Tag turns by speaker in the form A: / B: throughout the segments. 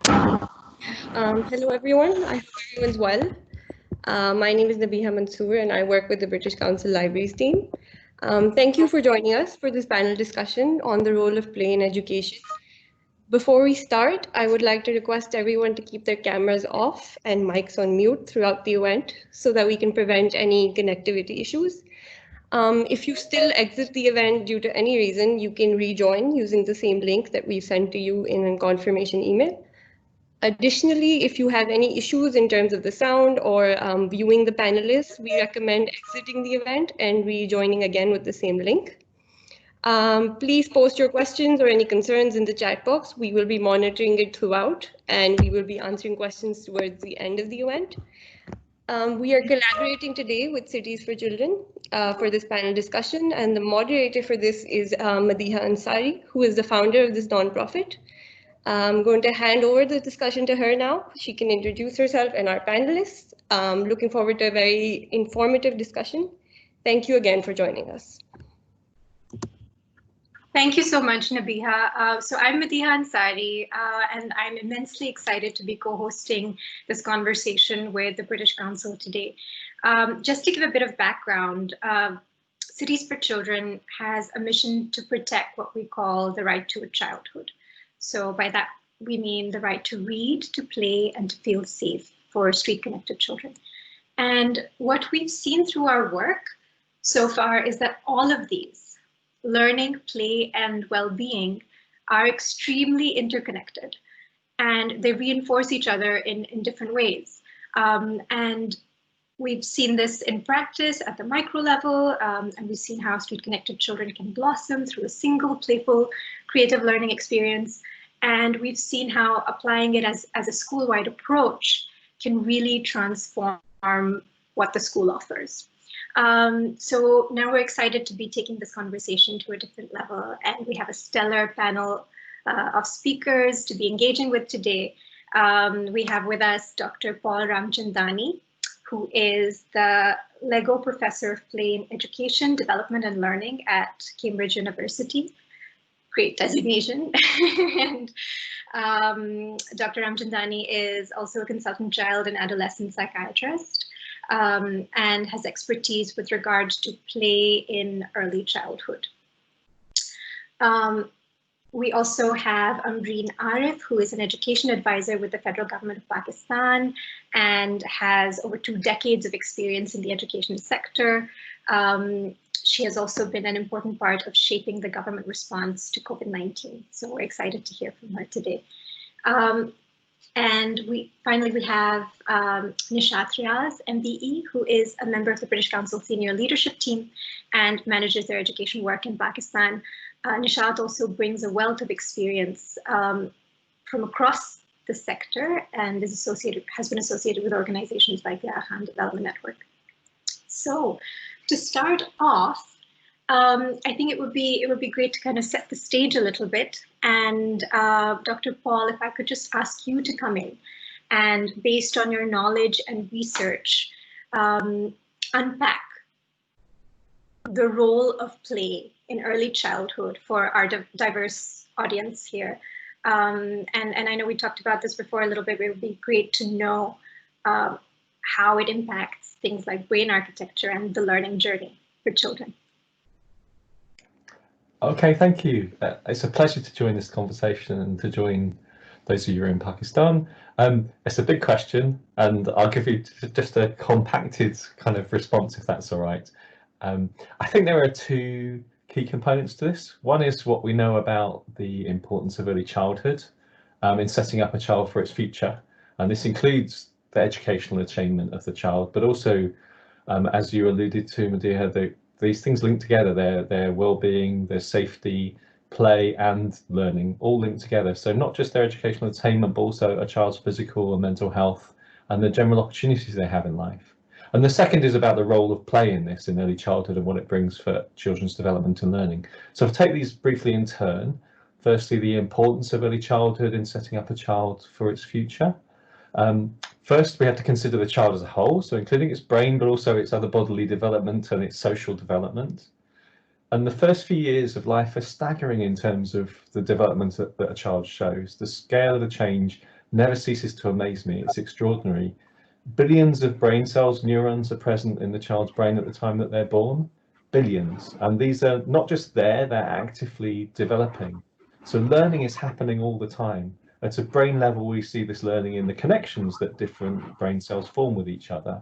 A: Hello everyone, I hope everyone's well. My name is Nabeeha Mansoor and I work with the British Council Libraries team. Thank you for joining us for this panel discussion on the role of play in education. Before we start, I would like to request everyone to keep their cameras off and mics on mute throughout the event so that we can prevent any connectivity issues. If you still exit the event due to any reason, you can rejoin using the same link that we sent to you in a confirmation email. Additionally, if you have any issues in terms of the sound or viewing the panelists, we recommend exiting the event and rejoining again with the same link. Please post your questions or any concerns in the chat box. We will be monitoring it throughout and we will be answering questions towards the end of the event. We are collaborating today with Cities for Children for this panel discussion, and the moderator for this is Madeeha Ansari, who is the founder of this nonprofit. I'm going to hand over the discussion to her now. She can introduce herself and our panelists. Looking forward to a very informative discussion. Thank you again for joining us.
B: Thank you so much, Nabeeha. So I'm Madeeha Ansari, and I'm immensely excited to be co-hosting this conversation with the British Council today. Just to give a bit of background, Cities for Children has a mission to protect what we call the right to a childhood. So by that, we mean the right to read, to play, and to feel safe for street-connected children. And what we've seen through our work so far is that all of these, learning, play, and well-being, are extremely interconnected, and they reinforce each other in different ways. And we've seen this in practice at the micro level, and we've seen how street-connected children can blossom through a single, playful, creative learning experience. And we've seen how applying it as a school-wide approach can really transform what the school offers. So now we're excited to be taking this conversation to a different level, and we have a stellar panel of speakers to be engaging with today. We have with us Dr. Paul Ramchandani, who is the Lego Professor of Play in Education, Development and Learning at Cambridge University. Great designation. And Dr. Ramchandani is also a consultant child and adolescent psychiatrist, and has expertise with regards to play in early childhood. We also have Umbreen Arif, who is an education advisor with the federal government of Pakistan and has over 2 decades of experience in the education sector. She has also been an important part of shaping the government response to COVID-19. So we're excited to hear from her today. And finally we have Nishat Riaz, MBE, who is a member of the British Council senior leadership team and manages their education work in Pakistan. Nishat also brings a wealth of experience from across the sector and has been associated with organizations like the Ahan Development Network. So to start off, I think it would be great to kind of set the stage a little bit. And Dr. Paul, if I could just ask you to come in and, based on your knowledge and research, unpack the role of play in early childhood for our diverse audience here. And I know we talked about this before a little bit, but it would be great to know how it impacts things like brain architecture and the learning journey for children.
C: Okay, thank you. It's a pleasure to join this conversation and to join those of you who are in Pakistan. It's a big question, and I'll give you just a compacted kind of response, if that's all right. I think there are 2 key components to this. One is what we know about the importance of early childhood in setting up a child for its future. And this includes the educational attainment of the child, but also, as you alluded to, Madeeha, these things link together, their well-being, their safety, play and learning, all linked together. So not just their educational attainment, but also a child's physical and mental health and the general opportunities they have in life. And the second is about the role of play in this in early childhood and what it brings for children's development and learning. So I'll take these briefly in turn. Firstly, the importance of early childhood in setting up a child for its future. First, we have to consider the child as a whole, so including its brain, but also its other bodily development and its social development. And the first few years of life are staggering in terms of the development that a child shows. The scale of the change never ceases to amaze me. It's extraordinary. Billions of brain cells, neurons, are present in the child's brain at the time that they're born. Billions. And these are not just there, they're actively developing. So learning is happening all the time. At a brain level, we see this learning in the connections that different brain cells form with each other.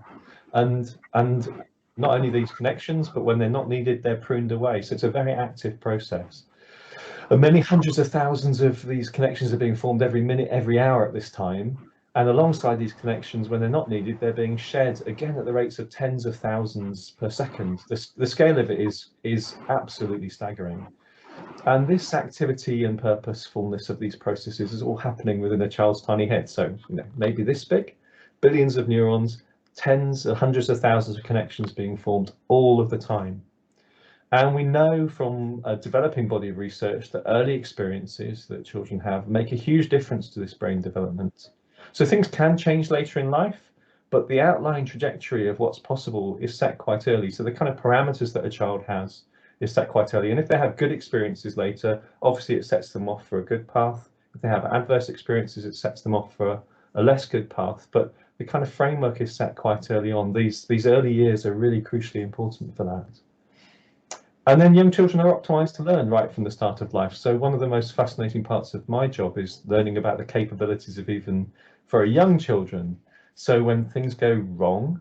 C: And not only these connections, but when they're not needed, they're pruned away. So it's a very active process. And many hundreds of thousands of these connections are being formed every minute, every hour at this time. And alongside these connections, when they're not needed, they're being shed again at the rates of tens of thousands per second. The scale of it is absolutely staggering. And this activity and purposefulness of these processes is all happening within a child's tiny head. So, maybe this big, billions of neurons, tens or hundreds of thousands of connections being formed all of the time. And we know from a developing body of research that early experiences that children have make a huge difference to this brain development. So things can change later in life, but the outline trajectory of what's possible is set quite early. So the kind of parameters that a child has is set quite early. And if they have good experiences later, obviously it sets them off for a good path. If they have adverse experiences, it sets them off for a less good path. But the kind of framework is set quite early on. These early years are really crucially important for that. And then young children are optimized to learn right from the start of life. So one of the most fascinating parts of my job is learning about the capabilities of even for young children. So when things go wrong,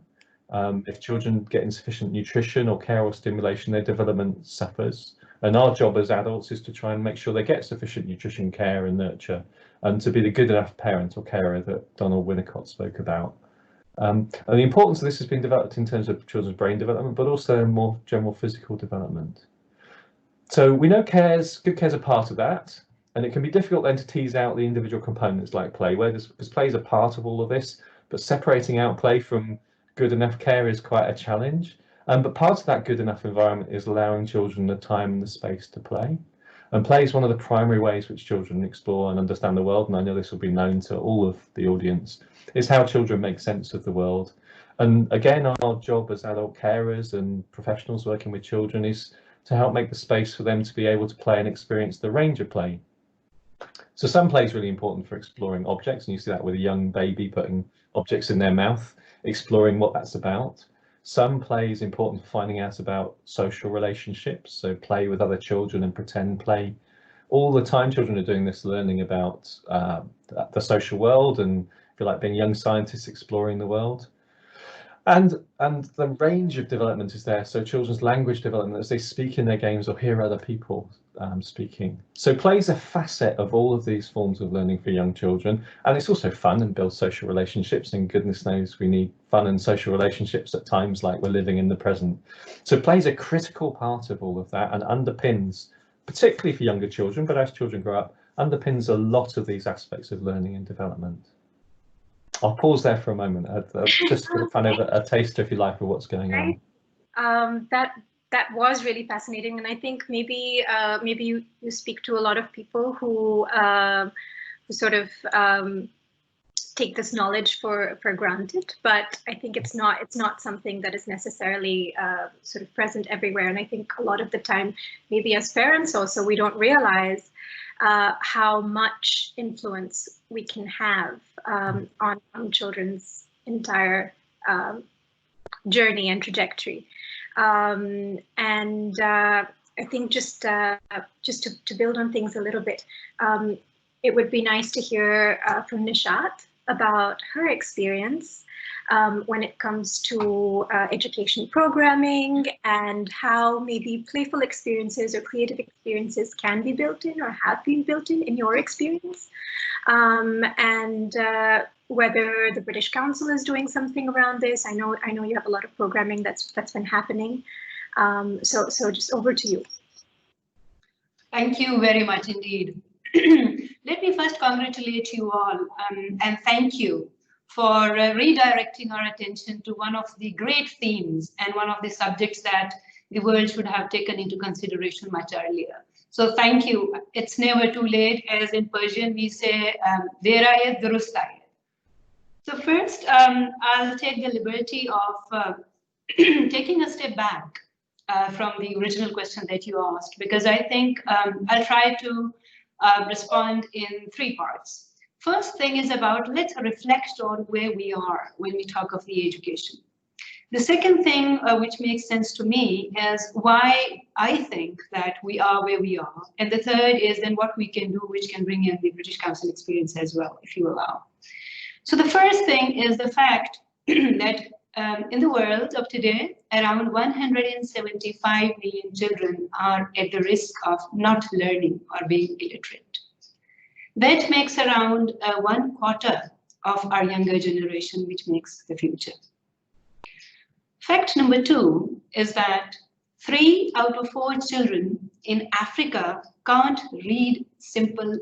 C: if children get insufficient nutrition or care or stimulation, their development suffers. And our job as adults is to try and make sure they get sufficient nutrition, care and nurture, and to be the good enough parent or carer that Donald Winnicott spoke about. And the importance of this has been developed in terms of children's brain development, but also more general physical development. So we know good care is a part of that, and it can be difficult then to tease out the individual components like play, because play is a part of all of this, but separating out play from good enough care is quite a challenge. But part of that good enough environment is allowing children the time and the space to play. And play is one of the primary ways which children explore and understand the world, and I know this will be known to all of the audience, is how children make sense of the world. And again, our job as adult carers and professionals working with children is to help make the space for them to be able to play and experience the range of play. So some play is really important for exploring objects, and you see that with a young baby putting objects in their mouth, exploring what that's about. Some play is important for finding out about social relationships, so play with other children and pretend play. All the time children are doing this, learning about the social world and, if you like, being young scientists exploring the world. And the range of development is there, so children's language development as they speak in their games or hear other people speaking. So play is a facet of all of these forms of learning for young children, and it's also fun and builds social relationships, and goodness knows we need fun and social relationships at times like we're living in the present. So play is a critical part of all of that and underpins, particularly for younger children, but as children grow up, underpins a lot of these aspects of learning and development. I'll pause there for a moment, just for kind of a taster, if you like, of what's going on.
B: That was really fascinating, and I think maybe you speak to a lot of people who sort of take this knowledge for granted, but I think it's not something that is necessarily sort of present everywhere. And I think a lot of the time, maybe as parents also, we don't realize how much influence we can have on children's entire journey and trajectory. And I think just to build on things a little bit, it would be nice to hear from Nishat about her experience when it comes to education programming and how maybe playful experiences or creative experiences can be built in or have been built in your experience, and whether the British Council is doing something around this. I know you have a lot of programming that's been happening. So just over to you.
D: Thank you very much indeed. Let me first congratulate you all and thank you for redirecting our attention to one of the great themes and one of the subjects that the world should have taken into consideration much earlier. So thank you. It's never too late, as in Persian we say, der ayet durust ayet. So first, I'll take the liberty of taking a step back from the original question that you asked, because I think I'll try to respond in three parts. First thing is about, let's reflect on where we are when we talk of the education. The second thing which makes sense to me is why I think that we are where we are. And the third is then what we can do, which can bring in the British Council experience as well, if you allow. So the first thing is the fact that in the world of today, around 175 million children are at the risk of not learning or being illiterate. That makes around 1/4 of our younger generation, which makes the future. Fact number 2 is that 3 out of 4 children in Africa can't read simple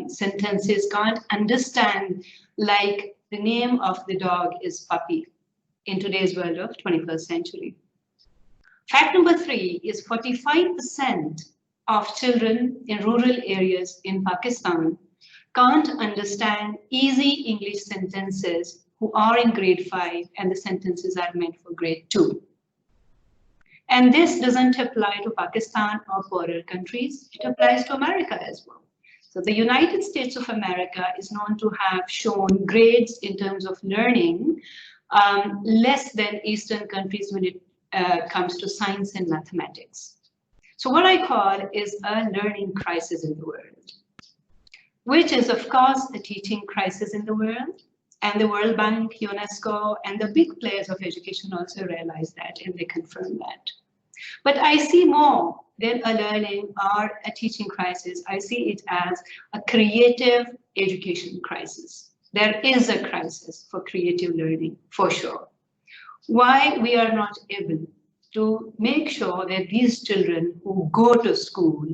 D: sentences, can't understand, like the name of the dog is puppy in today's world of 21st century. Fact number 3 is 45% of children in rural areas in Pakistan can't understand easy English sentences who are in grade 5 and the sentences are meant for grade 2. And this doesn't apply to Pakistan or poorer countries, it applies to America as well. So the United States of America is known to have shown grades in terms of learning less than Eastern countries when it comes to science and mathematics. So what I call is a learning crisis in the world, which is of course a teaching crisis in the world. And the World Bank, UNESCO, and the big players of education also realize that and they confirm that. But I see more than a learning or a teaching crisis. I see it as a creative education crisis. There is a crisis for creative learning, for sure. Why we are not able to make sure that these children who go to school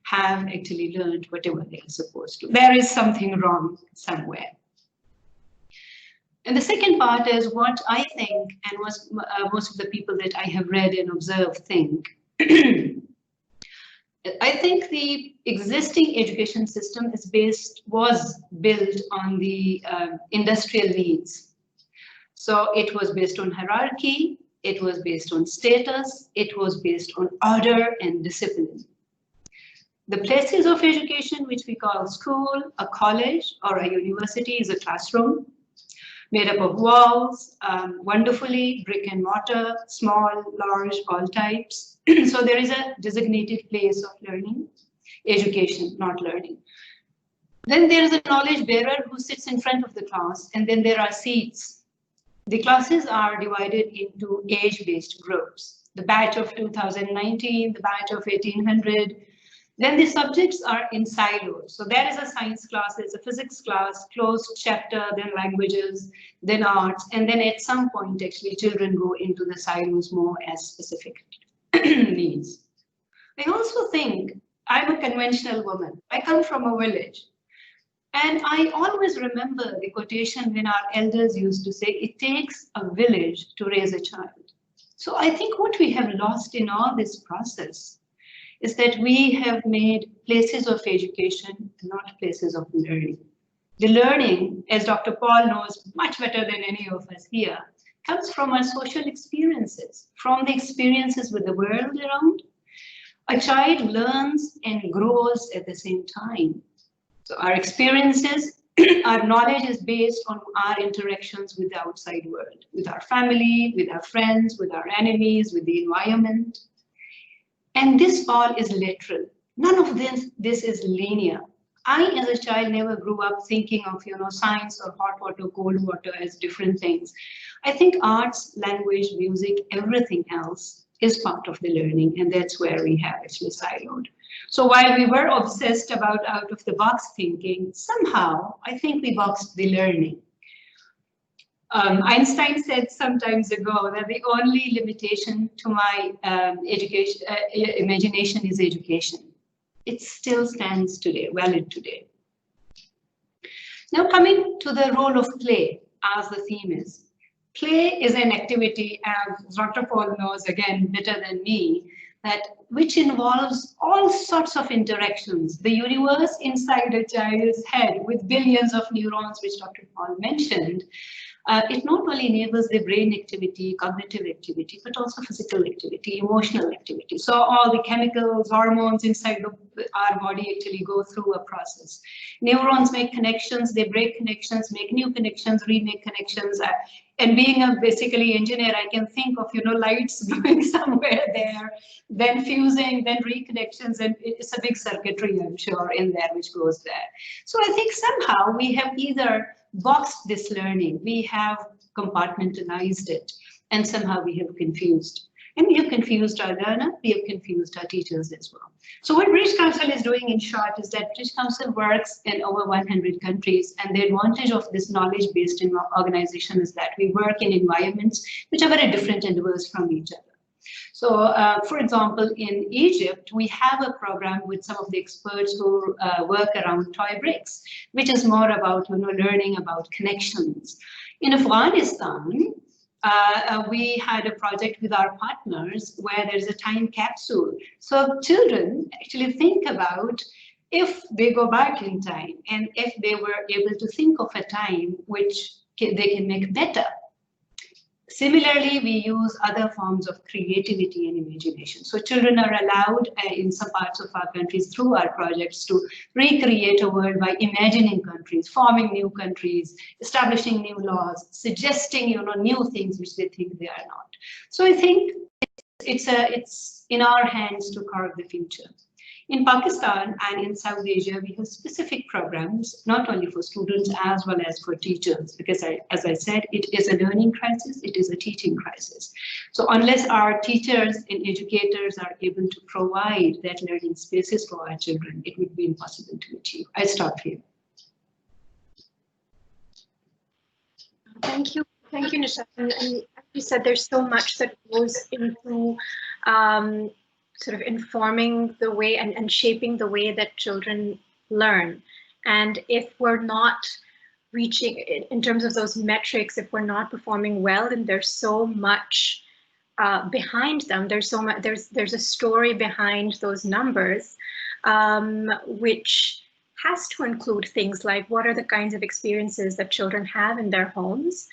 D: have actually learned whatever they are supposed to. There is something wrong somewhere. And the second part is what I think, and most of the people that I have read and observed think. I think the existing education system was built on the industrial needs. So it was based on hierarchy, it was based on status, it was based on order and discipline. The places of education, which we call school, a college, or a university, is a classroom made up of walls, wonderfully, brick and mortar, small, large, all types. So there is a designated place of learning, education, not learning. Then there is a knowledge bearer who sits in front of the class, and then there are seats. The classes are divided into age-based groups. The batch of 2019, the batch of 1800, then the subjects are in silos. So there is a science class, there's a physics class, closed chapter, then languages, then arts, and then at some point actually children go into the silos more as specific needs. I also think I'm a conventional woman. I come from a village. And I always remember the quotation when our elders used to say, it takes a village to raise a child. So I think what we have lost in all this process is that we have made places of education not places of learning. The learning, as Dr. Paul knows much better than any of us here, comes from our social experiences, from the experiences with the world around. A child learns and grows at the same time. So our experiences, our knowledge is based on our interactions with the outside world, with our family, with our friends, with our enemies, with the environment. And this all is literal. None of this is linear. I, as a child, never grew up thinking of, science or hot water, cold water as different things. I think arts, language, music, everything else is part of the learning, and that's where we have actually siloed. So while we were obsessed about out-of-the-box thinking, somehow I think we boxed the learning. Einstein said some time ago that the only limitation to my imagination is education. It still stands today, valid today. Now coming to the role of play, as the theme is. Play is an activity, as Dr. Paul knows again better than me, which involves all sorts of interactions. The universe inside a child's head with billions of neurons, which Dr. Paul mentioned, It not only enables the brain activity, cognitive activity, but also physical activity, emotional activity. So all the chemicals, hormones inside our body actually go through a process. Neurons make connections, they break connections, make new connections, remake connections. And being a basically engineer, I can think of, lights going somewhere there, then fusing, then reconnections, and it's a big circuitry, I'm sure, in there which goes there. So I think somehow we have either boxed this learning, we have compartmentalized it, and somehow we have confused. And we have confused our learner, we have confused our teachers as well. So what British Council is doing in short is that British Council works in over 100 countries, and the advantage of this knowledge-based organization is that we work in environments which are very different and diverse from each other. So, for example, in Egypt, we have a program with some of the experts who work around toy bricks, which is more about learning about connections. In Afghanistan, we had a project with our partners where there's a time capsule. So children actually think about if they go back in time and if they were able to think of a time which they can make better. Similarly, we use other forms of creativity and imagination. So children are allowed in some parts of our countries through our projects to recreate a world by imagining countries, forming new countries, establishing new laws, suggesting new things which they think they are not. So I think it's in our hands to carve the future. In Pakistan and in South Asia, we have specific programs, not only for students as well as for teachers, because as I said, it is a learning crisis, it is a teaching crisis. So unless our teachers and educators are able to provide that learning spaces for our children, it would be impossible to achieve. I stop here.
B: Thank you, Nishat. And as you said, there's so much that goes into sort of informing the way and shaping the way that children learn. And if we're not reaching, in terms of those metrics, if we're not performing well, then there's so much behind them. There's so much. There's a story behind those numbers, which has to include things like what are the kinds of experiences that children have in their homes.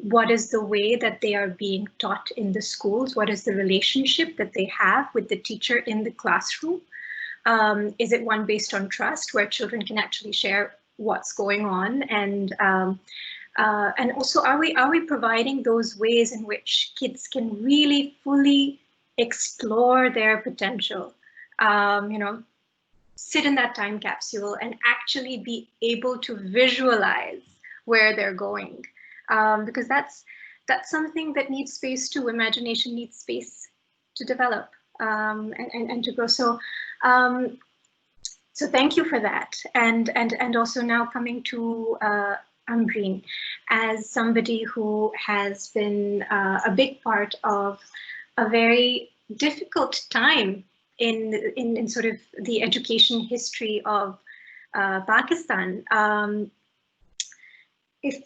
B: What is the way that they are being taught in the schools? What is the relationship that they have with the teacher in the classroom? Is it one based on trust, where children can actually share what's going on? And also, are we providing those ways in which kids can really fully explore their potential? Sit in that time capsule and actually be able to visualize where they're going. Because that's something that needs space too. Imagination needs space to develop and to grow. So thank you for that. And also now coming to Umbreen, as somebody who has been a big part of a very difficult time in sort of the education history of Pakistan. If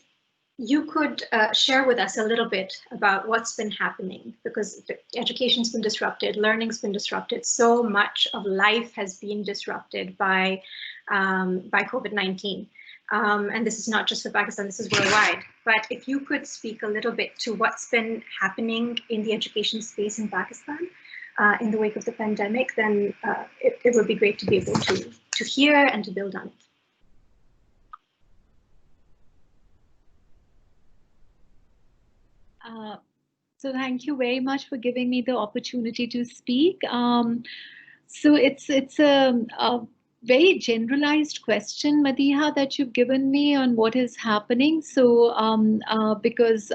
B: you could share with us a little bit about what's been happening, because education's been disrupted, learning's been disrupted, so much of life has been disrupted by COVID-19. And this is not just for Pakistan, this is worldwide. But if you could speak a little bit to what's been happening in the education space in Pakistan in the wake of the pandemic, then it would be great to be able to hear and to build on it.
E: So thank you very much for giving me the opportunity to speak. So it's a very generalized question, Madeeha, that you've given me on what is happening. So because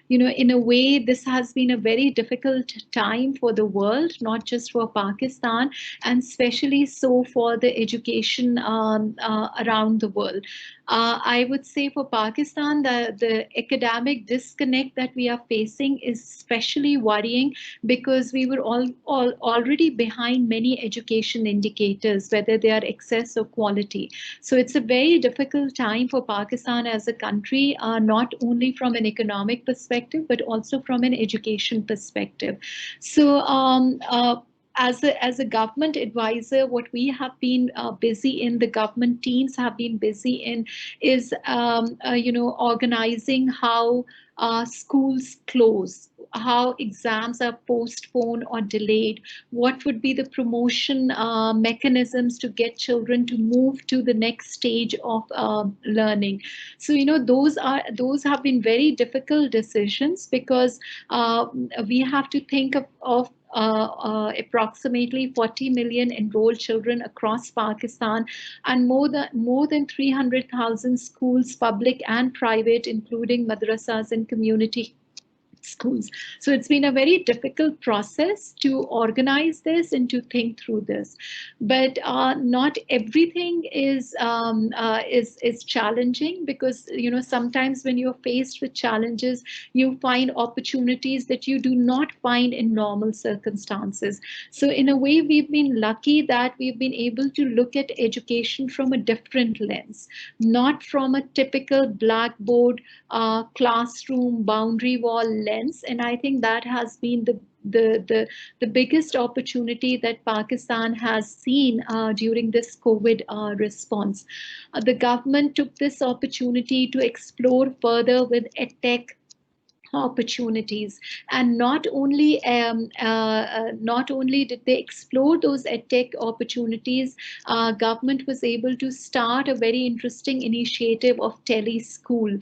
E: in a way, this has been a very difficult time for the world, not just for Pakistan, and especially so for the education around the world. I would say for Pakistan, the academic disconnect that we are facing is especially worrying, because we were already behind many education indicators, whether they are access or quality. So it's a very difficult time for Pakistan as a country, not only from an economic perspective, but also from an education perspective. So as a government advisor, what we have been busy in, the government teams have been busy in, is organizing how schools close, how exams are postponed or delayed, what would be the promotion mechanisms to get children to move to the next stage of learning. So those have been very difficult decisions, because we have to think of approximately 40 million enrolled children across Pakistan, and more than 300,000 schools, public and private, including madrasas and community schools. So it's been a very difficult process to organize this and to think through this. But not everything is challenging, because sometimes when you're faced with challenges, you find opportunities that you do not find in normal circumstances. So in a way, we've been lucky that we've been able to look at education from a different lens, not from a typical blackboard, classroom, boundary wall lens. And I think that has been the biggest opportunity that Pakistan has seen during this COVID response. The government took this opportunity to explore further with EdTech opportunities, and not only did they explore those edtech opportunities, government was able to start a very interesting initiative of teleschool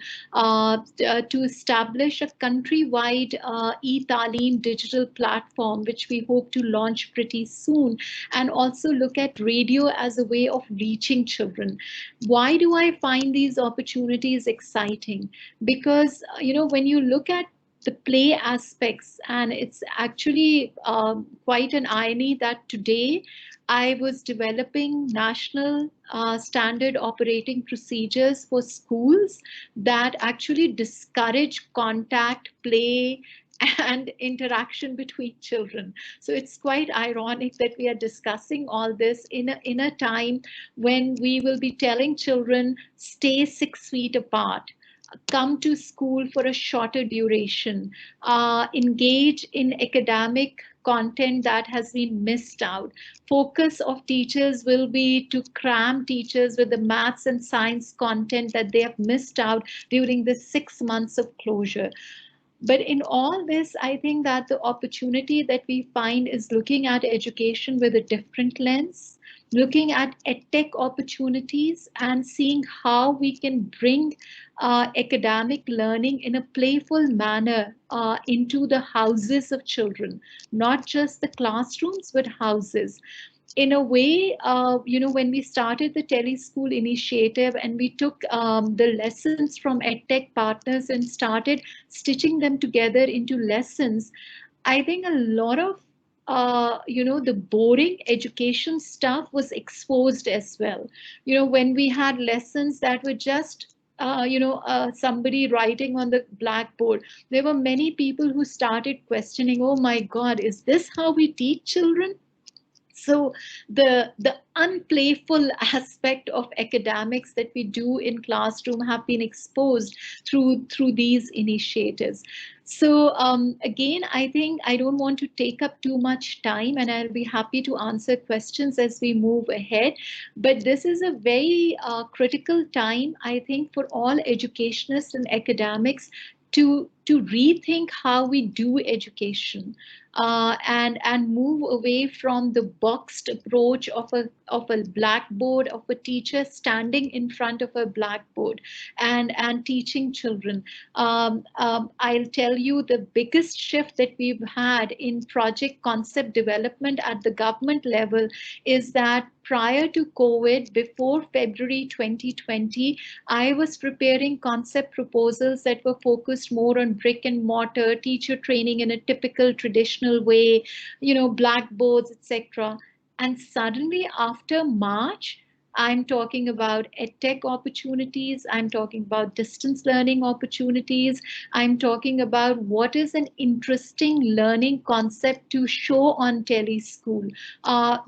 E: to establish a countrywide e-talim digital platform, which we hope to launch pretty soon, and also look at radio as a way of reaching children. Why do I find these opportunities exciting? Because when you look at the play aspects, and it's actually quite an irony that today I was developing national standard operating procedures for schools that actually discourage contact, play, and interaction between children. So it's quite ironic that we are discussing all this in a time when we will be telling children, stay 6 feet apart, come to school for a shorter duration, engage in academic content that has been missed out. Focus of teachers will be to cram teachers with the maths and science content that they have missed out during the 6 months of closure. But in all this, I think that the opportunity that we find is looking at education with a different lens, looking at edtech opportunities, and seeing how we can bring academic learning in a playful manner into the houses of children, not just the classrooms, but houses. In a way, when we started the teleschool initiative and we took the lessons from EdTech partners and started stitching them together into lessons, I think a lot of the boring education stuff was exposed as well. When we had lessons that were just somebody writing on the blackboard, there were many people who started questioning, oh my God, is this how we teach children? So the unplayful aspect of academics that we do in classroom have been exposed through these initiatives. So again, I think I don't want to take up too much time, and I'll be happy to answer questions as we move ahead. But this is a very critical time, I think, for all educationists and academics to rethink how we do education, and move away from the boxed approach of a blackboard, of a teacher standing in front of a blackboard and teaching children. I'll tell you, the biggest shift that we've had in project concept development at the government level is that prior to COVID, before February 2020, I was preparing concept proposals that were focused more on brick and mortar, teacher training in a typical traditional way, blackboards, etc. And suddenly after March, I'm talking about edtech opportunities, I'm talking about distance learning opportunities, I'm talking about what is an interesting learning concept to show on teleschool,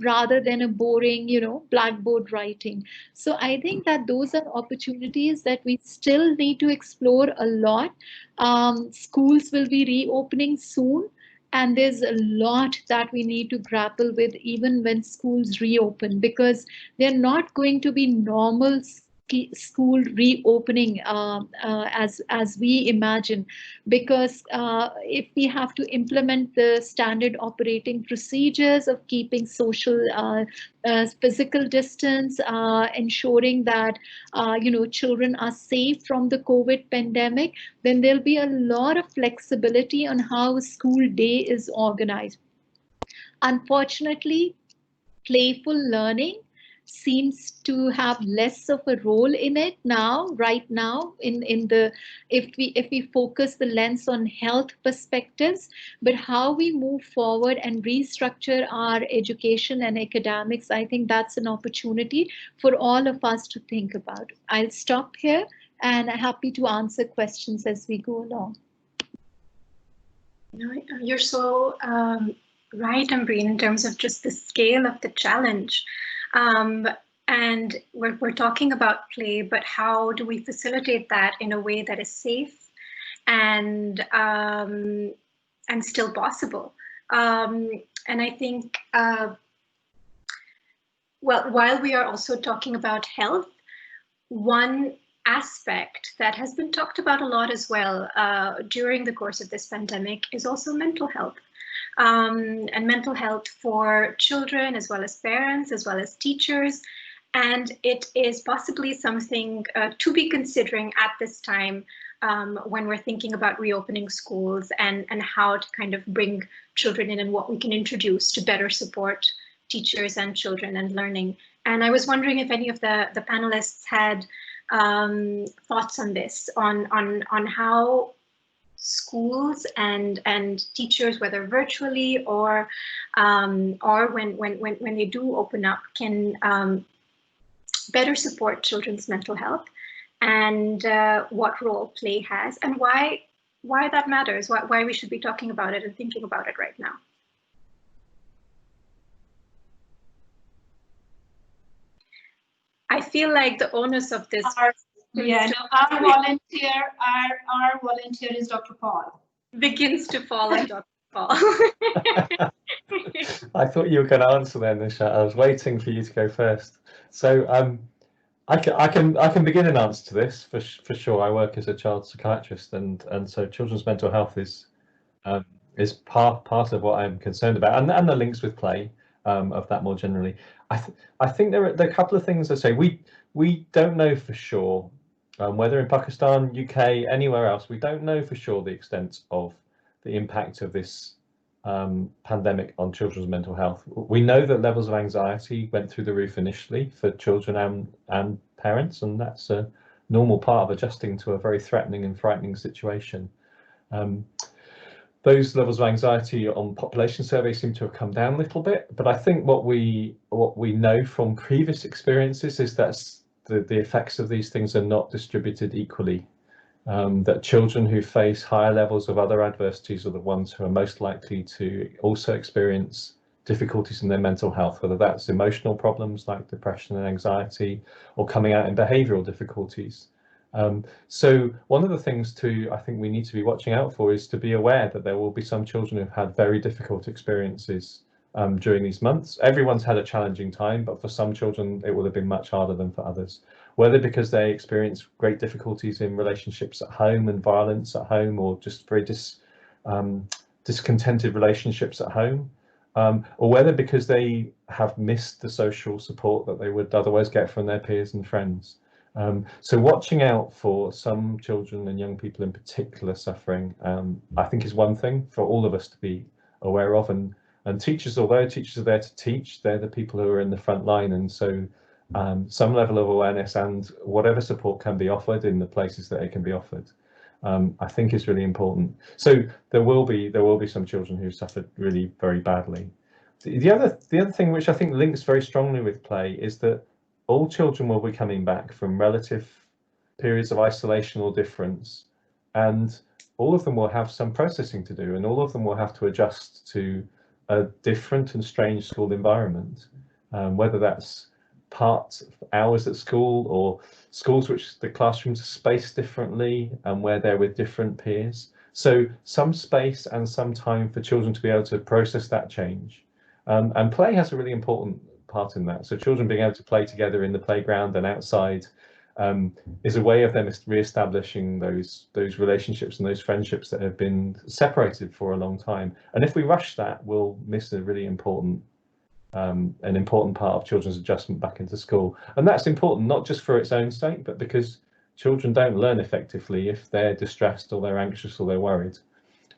E: rather than a boring, blackboard writing. So I think that those are opportunities that we still need to explore a lot. Schools will be reopening soon. And there's a lot that we need to grapple with even when schools reopen, because they're not going to be normal school reopening as we imagine, because if we have to implement the standard operating procedures of keeping social physical distance, ensuring that children are safe from the COVID pandemic, then there'll be a lot of flexibility on how a school day is organized. Unfortunately, playful learning seems to have less of a role in it right now, in the if we focus the lens on health perspectives. But how we move forward and restructure our education and academics, I think that's an opportunity for all of us to think about. I'll stop here and I'm happy to answer questions as we go along.
B: No, you're so right, Umbreen, in terms of just the scale of the challenge. And we're talking about play, but how do we facilitate that in a way that is safe and still possible? And I think, well, while we are also talking about health, one aspect that has been talked about a lot as well during the course of this pandemic is also mental health. And mental health for children, as well as parents, as well as teachers. And it is possibly something to be considering at this time when we're thinking about reopening schools and how to kind of bring children in and what we can introduce to better support teachers and children and learning. And I was wondering if any of the panelists had thoughts on this, on how schools and teachers, whether virtually or when they do open up, can better support children's mental health, and what role play has, and why that matters, why we should be talking about it and thinking about it right now. I feel like the onus of this.
D: Our volunteer is Dr. Paul.
B: Begins to fall on Dr. Paul.
C: I thought you were going to answer then, Nishat. I was waiting for you to go first. So I can begin an answer to this for sure. I work as a child psychiatrist, and so children's mental health is part of what I'm concerned about, and the links with play of that more generally. I think there are a couple of things I say. We don't know for sure whether in Pakistan, UK, anywhere else, we don't know for sure the extent of the impact of this pandemic on children's mental health. We know that levels of anxiety went through the roof initially for children and parents, and that's a normal part of adjusting to a very threatening and frightening situation. Those levels of anxiety on population surveys seem to have come down a little bit, but I think what we know from previous experiences is that the effects of these things are not distributed equally. That children who face higher levels of other adversities are the ones who are most likely to also experience difficulties in their mental health, whether that's emotional problems like depression and anxiety, or coming out in behavioural difficulties. So one of the things I think we need to be watching out for is to be aware that there will be some children who've had very difficult experiences during these months. Everyone's had a challenging time, but for some children it will have been much harder than for others, whether because they experience great difficulties in relationships at home and violence at home, or just very discontented relationships at home, or whether because they have missed the social support that they would otherwise get from their peers and friends. So watching out for some children and young people in particular suffering, I think is one thing for all of us to be aware of, and teachers, although teachers are there to teach, they're the people who are in the front line, and so some level of awareness and whatever support can be offered in the places that it can be offered, I think is really important. So there will be some children who suffered really very badly. The other thing which I think links very strongly with play is that all children will be coming back from relative periods of isolation or difference, and all of them will have some processing to do, and all of them will have to adjust to a different and strange school environment, whether that's part hours at school or schools which the classrooms are spaced differently and where they're with different peers. So some space and some time for children to be able to process that change. And play has a really important part in that. So children being able to play together in the playground and outside is a way of them re-establishing those relationships and those friendships that have been separated for a long time. And if we rush that, we'll miss a really important an important part of children's adjustment back into school. And that's important not just for its own sake, but because children don't learn effectively if they're distressed or they're anxious or they're worried.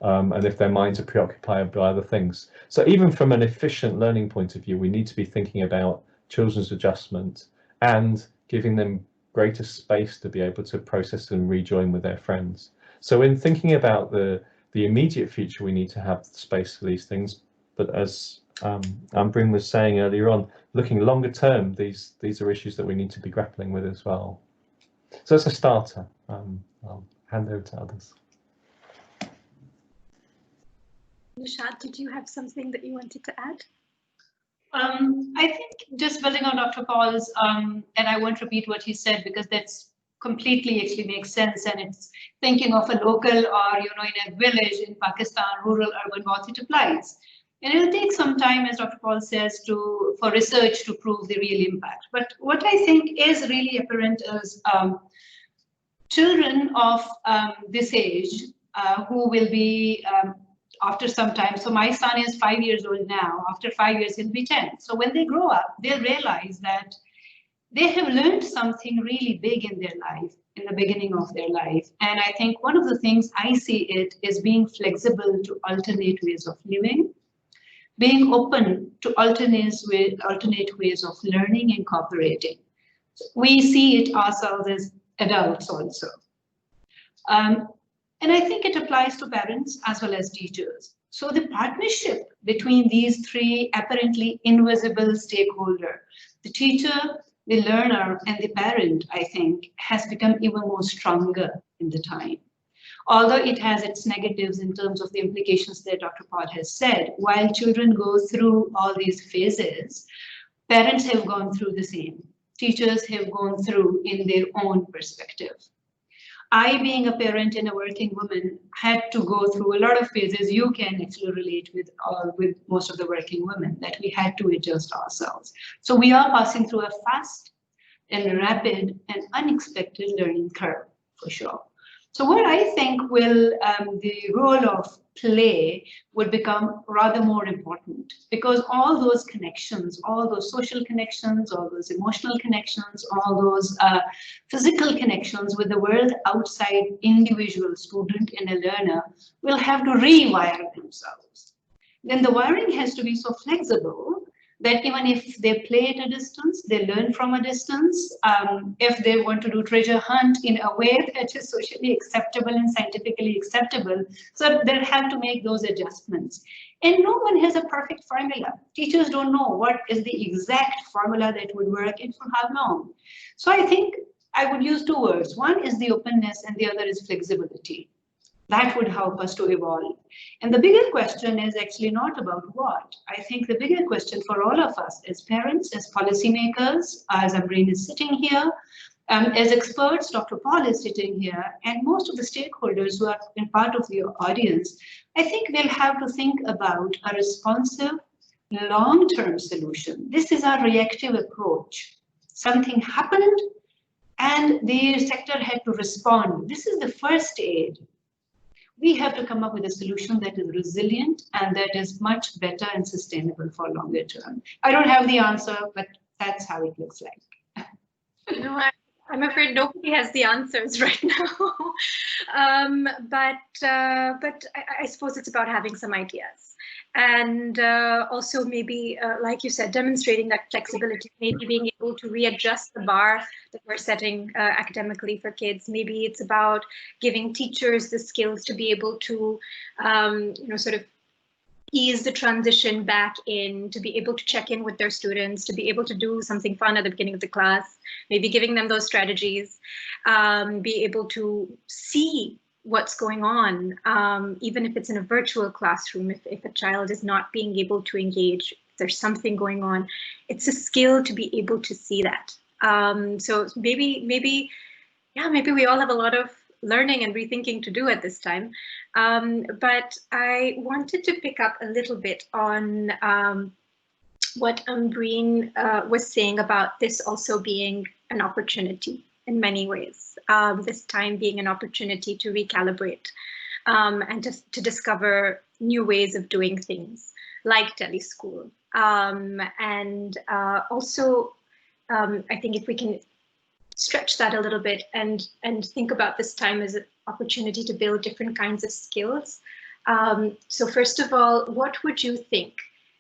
C: And if their minds are preoccupied by other things. So even from an efficient learning point of view, we need to be thinking about children's adjustment and giving them greater space to be able to process and rejoin with their friends. So in thinking about the immediate future, we need to have space for these things. But as Umbreen was saying earlier on, looking longer term, these are issues that we need to be grappling with as well. So that's a starter. I'll hand over to others.
B: Nishat, did you have something that you wanted to add?
D: I think just building on Dr. Paul's, and I won't repeat what he said because that's completely actually makes sense, and it's thinking of a local or in a village in Pakistan, rural, urban, both it applies. And it'll take some time, as Dr. Paul says, for research to prove the real impact. But what I think is really apparent is children of this age who will be after some time. So my son is 5 years old now. After 5 years, he'll be 10. So when they grow up, they'll realize that they have learned something really big in their life, in the beginning of their life. And I think one of the things I see it is being flexible to alternate ways of living, being open to alternate ways of learning and cooperating. We see it ourselves as adults also. And I think it applies to parents as well as teachers. So the partnership between these three apparently invisible stakeholders, the teacher, the learner, and the parent, I think, has become even more stronger in the time. Although it has its negatives in terms of the implications that Dr. Paul has said, while children go through all these phases, parents have gone through the same. Teachers have gone through in their own perspective. I, being a parent and a working woman, had to go through a lot of phases. You can actually relate with most of the working women that we had to adjust ourselves. So we are passing through a fast and rapid and unexpected learning curve, for sure. So what I think will the role of play would become rather more important, because all those connections, all those social connections, all those emotional connections, all those physical connections with the world outside individual student and a learner will have to rewire themselves. Then the wiring has to be so flexible that even if they play at a distance, they learn from a distance. If they want to do treasure hunt in a way that is socially acceptable and scientifically acceptable, so they'll have to make those adjustments. And no one has a perfect formula. Teachers don't know what is the exact formula that would work and for how long. So I think I would use two words. One is the openness and the other is flexibility. That would help us to evolve. And the bigger question is actually not about what. I think the bigger question for all of us as parents, as policymakers, as Umbreen is sitting here, as experts, Dr. Paul is sitting here, and most of the stakeholders who are in part of the audience, I think we'll have to think about a responsive, long-term solution. This is our reactive approach. Something happened and the sector had to respond. This is the first aid. We have to come up with a solution that is resilient and that is much better and sustainable for longer term. I don't have the answer, but that's how it looks like.
B: No, I'm afraid nobody has the answers right now. But I suppose it's about having some ideas. And also maybe, like you said, demonstrating that flexibility, maybe being able to readjust the bar that we're setting academically for kids. Maybe it's about giving teachers the skills to be able to, sort of ease the transition back in, to be able to check in with their students, to be able to do something fun at the beginning of the class, maybe giving them those strategies, be able to see what's going on, even if it's in a virtual classroom, if a child is not being able to engage, if there's something going on, it's a skill to be able to see that. So maybe we all have a lot of learning and rethinking to do at this time. But I wanted to pick up a little bit on what Umbreen was saying about this also being an opportunity in many ways, this time being an opportunity to recalibrate and to discover new ways of doing things like teleschool. Also, I think if we can stretch that a little bit and think about this time as an opportunity to build different kinds of skills. So first of all, what would you think?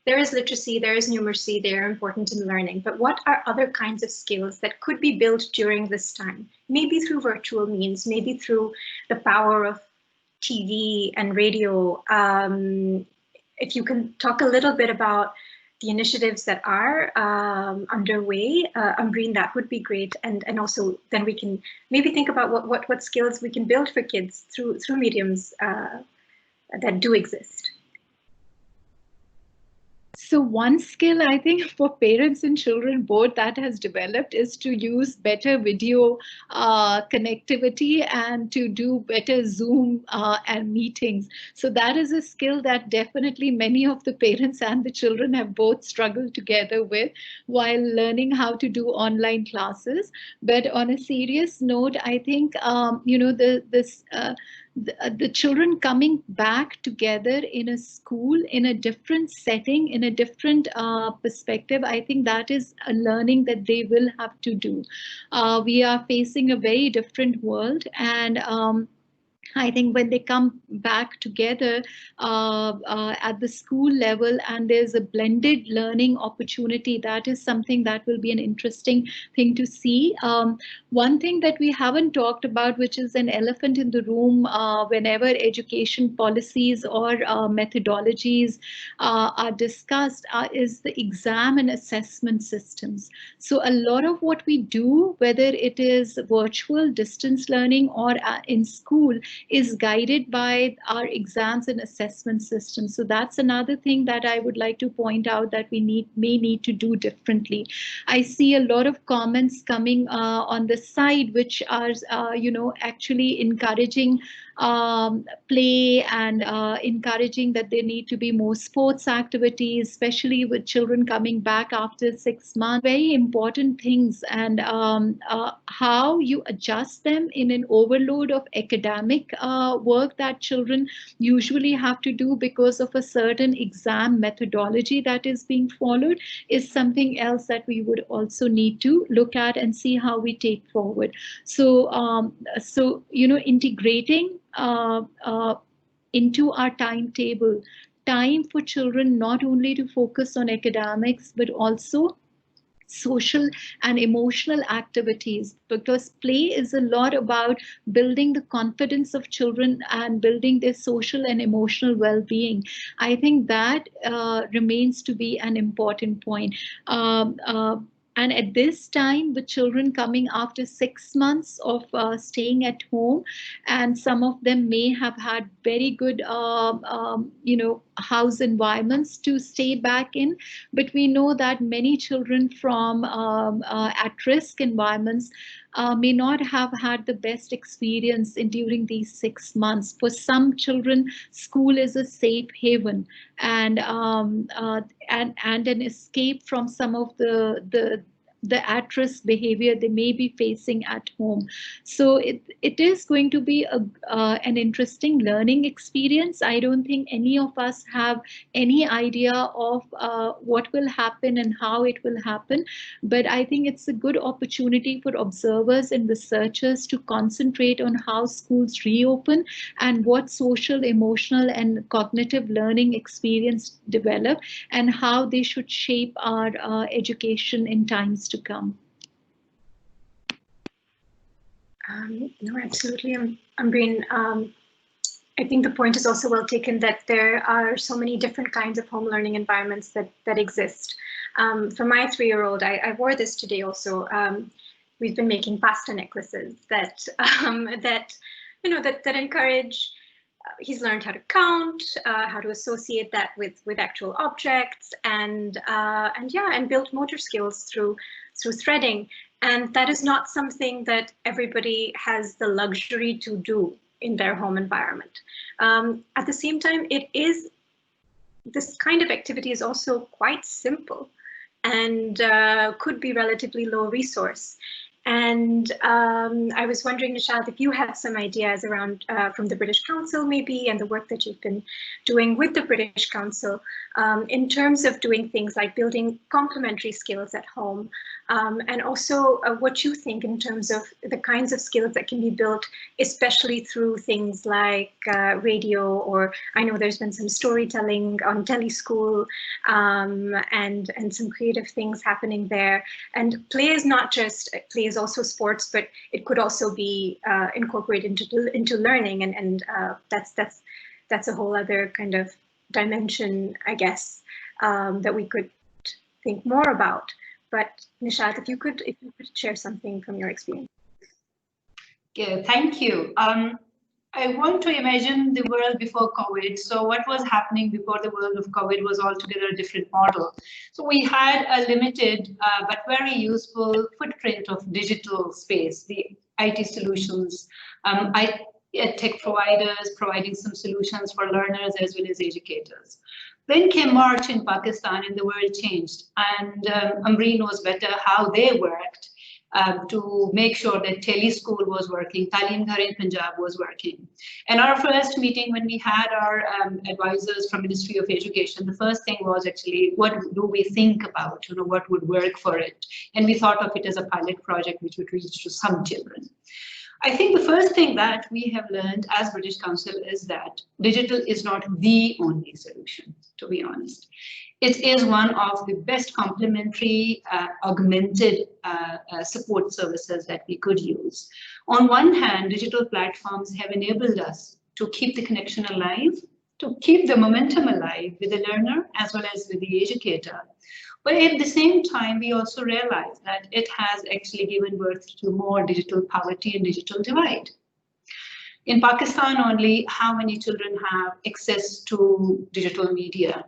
B: There is literacy, there is numeracy, they are important in learning, but what are other kinds of skills that could be built during this time? Maybe through virtual means, maybe through the power of TV and radio. If you can talk a little bit about the initiatives that are underway, Umbreen, that would be great. And also then we can maybe think about what skills we can build for kids through mediums that do exist.
E: So one skill I think for parents and children both that has developed is to use better video connectivity and to do better Zoom and meetings. So that is a skill that definitely many of the parents and the children have both struggled together with while learning how to do online classes. But on a serious note, I think the children coming back together in a school, in a different setting, in a different perspective, I think that is a learning that they will have to do. We are facing a very different world, and I think when they come back together at the school level and there's a blended learning opportunity, that is something that will be an interesting thing to see. One thing that we haven't talked about, which is an elephant in the room whenever education policies or methodologies are discussed, is the exam and assessment systems. So a lot of what we do, whether it is virtual distance learning or in school, is guided by our exams and assessment systems. So that's another thing that I would like to point out that we may need to do differently. I see a lot of comments coming on the side which are, actually encouraging play and encouraging that there need to be more sports activities, especially with children coming back after 6 months. Very important things, and how you adjust them in an overload of academic work that children usually have to do because of a certain exam methodology that is being followed is something else that we would also need to look at and see how we take forward. So, integrating into our timetable, time for children not only to focus on academics, but also social and emotional activities, because play is a lot about building the confidence of children and building their social and emotional well-being. I think that remains to be an important point. And at this time, with children coming after 6 months of staying at home, and some of them may have had very good, house environments to stay back in, but we know that many children from at-risk environments may not have had the best experience during these 6 months. For some children, school is a safe haven and an escape from some of the at-risk behavior they may be facing at home. So it is going to be an interesting learning experience. I don't think any of us have any idea of what will happen and how it will happen, but I think it's a good opportunity for observers and researchers to concentrate on how schools reopen and what social, emotional, and cognitive learning experience develop and how they should shape our education in times to come.
B: No, absolutely. Umbreen, I think the point is also well taken that there are so many different kinds of home learning environments that exist. For my 3-year-old, I wore this today also. We've been making pasta necklaces that encourage. He's learned how to count, how to associate that with actual objects, and build motor skills through threading. And that is not something that everybody has the luxury to do in their home environment. At the same time, this kind of activity is also quite simple and could be relatively low resource. And I was wondering, Nishat, if you have some ideas around from the British Council maybe, and the work that you've been doing with the British Council in terms of doing things like building complementary skills at home, and also what you think in terms of the kinds of skills that can be built, especially through things like radio, or I know there's been some storytelling on teleschool, and some creative things happening there. And play is not just, play is also sports, but it could also be incorporated into learning, and that's a whole other kind of dimension, I guess, that we could think more about. But Nishat, if you could share something from your experience.
D: Yeah, thank you. I want to imagine the world before COVID. So what was happening before the world of COVID was altogether a different model. So we had a limited but very useful footprint of digital space, the IT solutions, tech providers providing some solutions for learners as well as educators. Then came March in Pakistan and the world changed, and Umbreen knows better how they worked to make sure that teleschool was working, Talim Ghar in Punjab was working. And our first meeting when we had our advisors from Ministry of Education, the first thing was actually, what do we think about, what would work for it? And we thought of it as a pilot project which would reach to some children. I think the first thing that we have learned as British Council is that digital is not the only solution, to be honest. It is one of the best complementary augmented support services that we could use. On one hand, digital platforms have enabled us to keep the connection alive, to keep the momentum alive with the learner as well as with the educator. But at the same time, we also realize that it has actually given birth to more digital poverty and digital divide. In Pakistan only, how many children have access to digital media?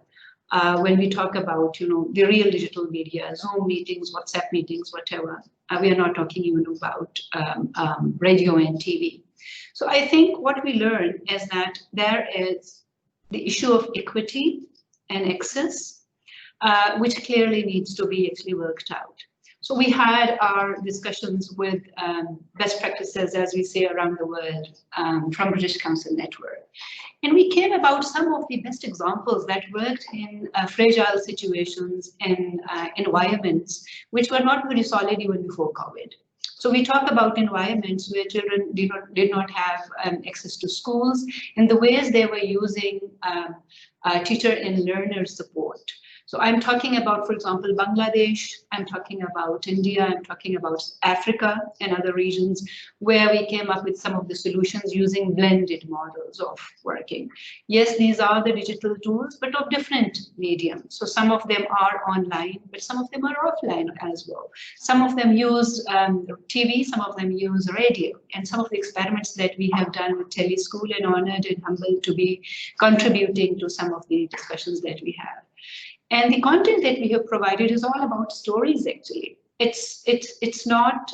D: When we talk about, the real digital media, Zoom meetings, WhatsApp meetings, whatever, we are not talking even about radio and TV. So I think what we learn is that there is the issue of equity and access, which clearly needs to be actually worked out. So we had our discussions with best practices, as we say, around the world from British Council Network. And we came about some of the best examples that worked in fragile situations and environments which were not very solid even before COVID. So we talk about environments where children did not have access to schools, and the ways they were using teacher and learner support. So I'm talking about, for example, Bangladesh, I'm talking about India, I'm talking about Africa and other regions where we came up with some of the solutions using blended models of working. Yes, these are the digital tools, but of different mediums. So some of them are online, but some of them are offline as well. Some of them use TV, some of them use radio. And some of the experiments that we have done with teleschool, and honored and humbled to be contributing to some of the discussions that we have. And the content that we have provided is all about stories, actually. It's not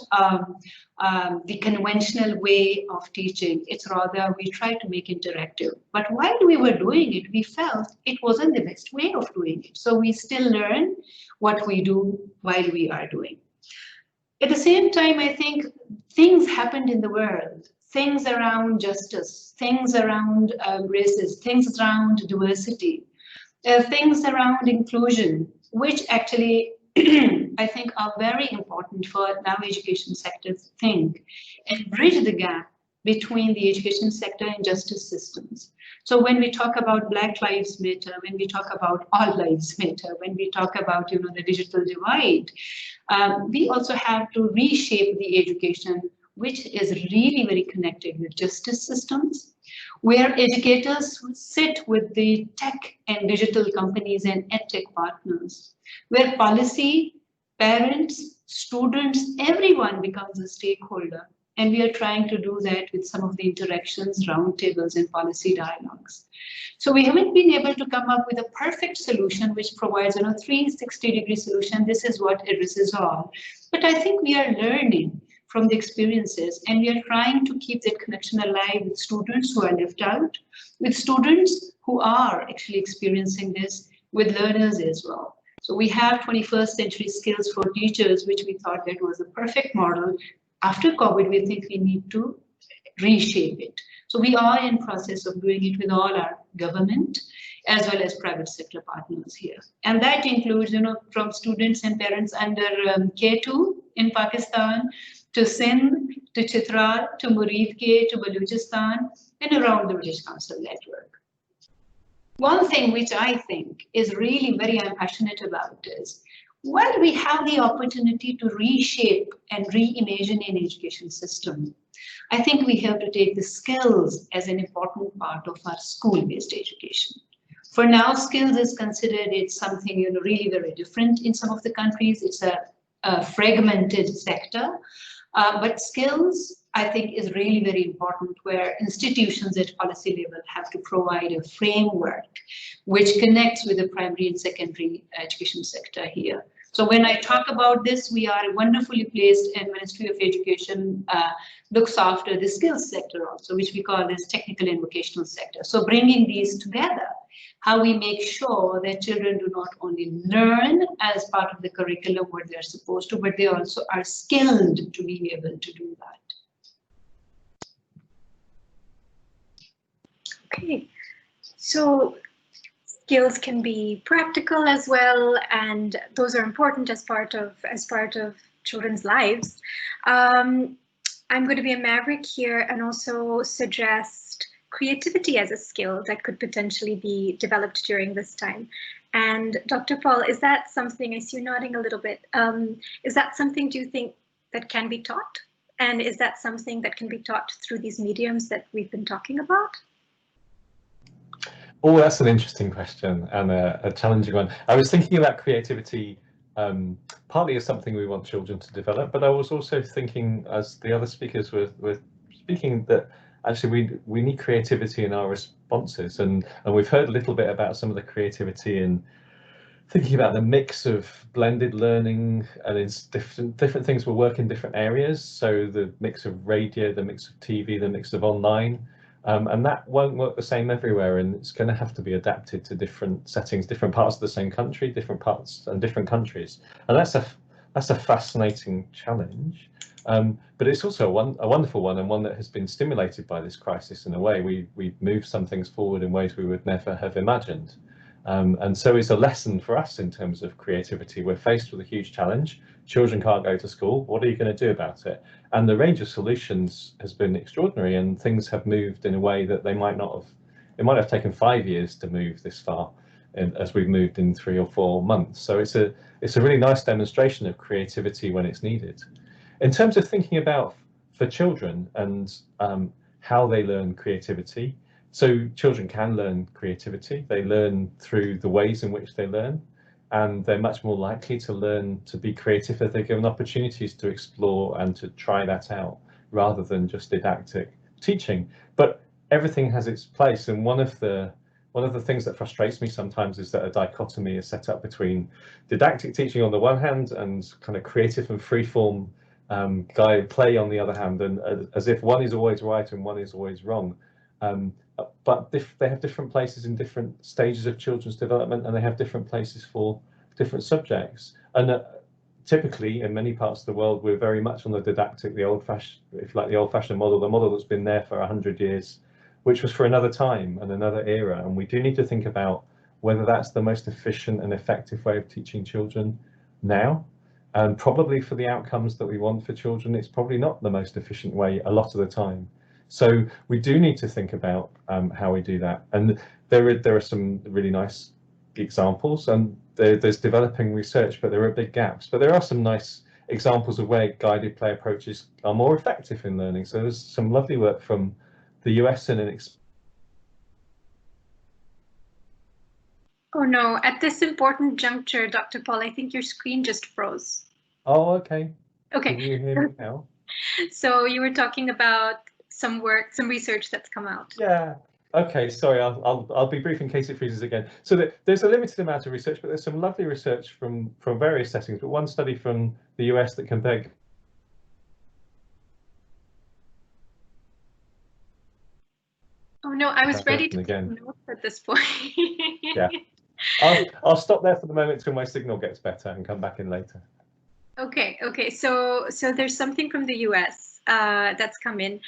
D: the conventional way of teaching. It's rather we try to make interactive. But while we were doing it, we felt it wasn't the best way of doing it. So we still learn what we do while we are doing. At the same time, I think things happened in the world. Things around justice, things around races, things around diversity. Things around inclusion, which actually I think are very important for now education sector to think and bridge the gap between the education sector and justice systems. So when we talk about Black Lives Matter, when we talk about All Lives Matter, when we talk about the digital divide, we also have to reshape the education, which is really very connected with justice systems, where educators sit with the tech and digital companies and edtech partners, where policy, parents, students, everyone becomes a stakeholder And we are trying to do that with some of the interactions, roundtables, and policy dialogues. So we haven't been able to come up with a perfect solution which provides, 360-degree solution. This is what addresses all. But I think we are learning from the experiences, and we are trying to keep that connection alive with students who are left out, with students who are actually experiencing this, with learners as well. So we have 21st century skills for teachers, which we thought that was a perfect model. After COVID, we think we need to reshape it. So we are in process of doing it with all our government as well as private sector partners here. And that includes, from students and parents under K2 in Pakistan, to Sindh, to Chitral, to Muridke, to Balochistan, and around the British Council network. One thing which I think is really very I'm passionate about is, while we have the opportunity to reshape and reimagine an education system, I think we have to take the skills as an important part of our school-based education. For now, skills is considered it's something really very different in some of the countries. It's a fragmented sector, but skills I think is really very important, where institutions at policy level have to provide a framework which connects with the primary and secondary education sector here. So when I talk about this, we are wonderfully placed, and Ministry of Education looks after the skills sector also, which we call this technical and vocational sector. So bringing these together, how we make sure that children do not only learn as part of the curriculum what they're supposed to, but they also are skilled to be able to do that.
B: Okay, so skills can be practical as well, and those are important as part of children's lives. I'm going to be a maverick here and also suggest creativity as a skill that could potentially be developed during this time. And Dr. Paul, is that something, I see you nodding a little bit, is that something, do you think, that can be taught? And is that something that can be taught through these mediums that we've been talking about?
C: Oh, that's an interesting question and a challenging one. I was thinking about creativity partly as something we want children to develop, but I was also thinking, as the other speakers were speaking, that actually we need creativity in our responses, and we've heard a little bit about some of the creativity in thinking about the mix of blended learning, and it's different things will work in different areas. So the mix of radio, the mix of TV, the mix of online. And that won't work the same everywhere, and it's going to have to be adapted to different settings, different parts of the same country, different parts and different countries. And that's a fascinating challenge, but it's also a wonderful one, and one that has been stimulated by this crisis in a way. We've moved some things forward in ways we would never have imagined. And so it's a lesson for us in terms of creativity. We're faced with a huge challenge. Children can't go to school. What are you going to do about it? And the range of solutions has been extraordinary, and things have moved in a way that they might not have. It might have taken 5 years to move this far, as we've moved in 3 or 4 months. So it's a really nice demonstration of creativity when it's needed. In terms of thinking about for children and how they learn creativity. So children can learn creativity. They learn through the ways in which they learn, and they're much more likely to learn to be creative if they're given opportunities to explore and to try that out, rather than just didactic teaching. But everything has its place, and one of the things that frustrates me sometimes is that a dichotomy is set up between didactic teaching on the one hand and kind of creative and freeform guide play on the other hand, and as if one is always right and one is always wrong. But they have different places in different stages of children's development, and they have different places for different subjects. And typically, in many parts of the world, we're very much on the didactic, the old-fashioned, if you like, the old-fashioned model, the model that's been there for 100 years, which was for another time and another era. And we do need to think about whether that's the most efficient and effective way of teaching children now. And probably for the outcomes that we want for children, it's probably not the most efficient way a lot of the time. So we do need to think about how we do that, and there are some really nice examples, and there's developing research, but there are big gaps. But there are some nice examples of where guided play approaches are more effective in learning. So there's some lovely work from the US in an
B: Oh no, at this important juncture, Dr. Paul, I think your screen just froze.
C: Oh, okay.
B: Okay.
C: Can you hear me now?
B: So you were talking about some work, some research that's come out.
C: Yeah. Okay, sorry, I'll be brief in case it freezes again. So there's a limited amount of research, but there's some lovely research from various settings. But one study from the US that compared.
B: Oh no, I was ready to
C: again.
B: take notes at this point.
C: Yeah. I'll stop there for the moment till my signal gets better and come back in later.
B: Okay. So there's something from the US that's come in.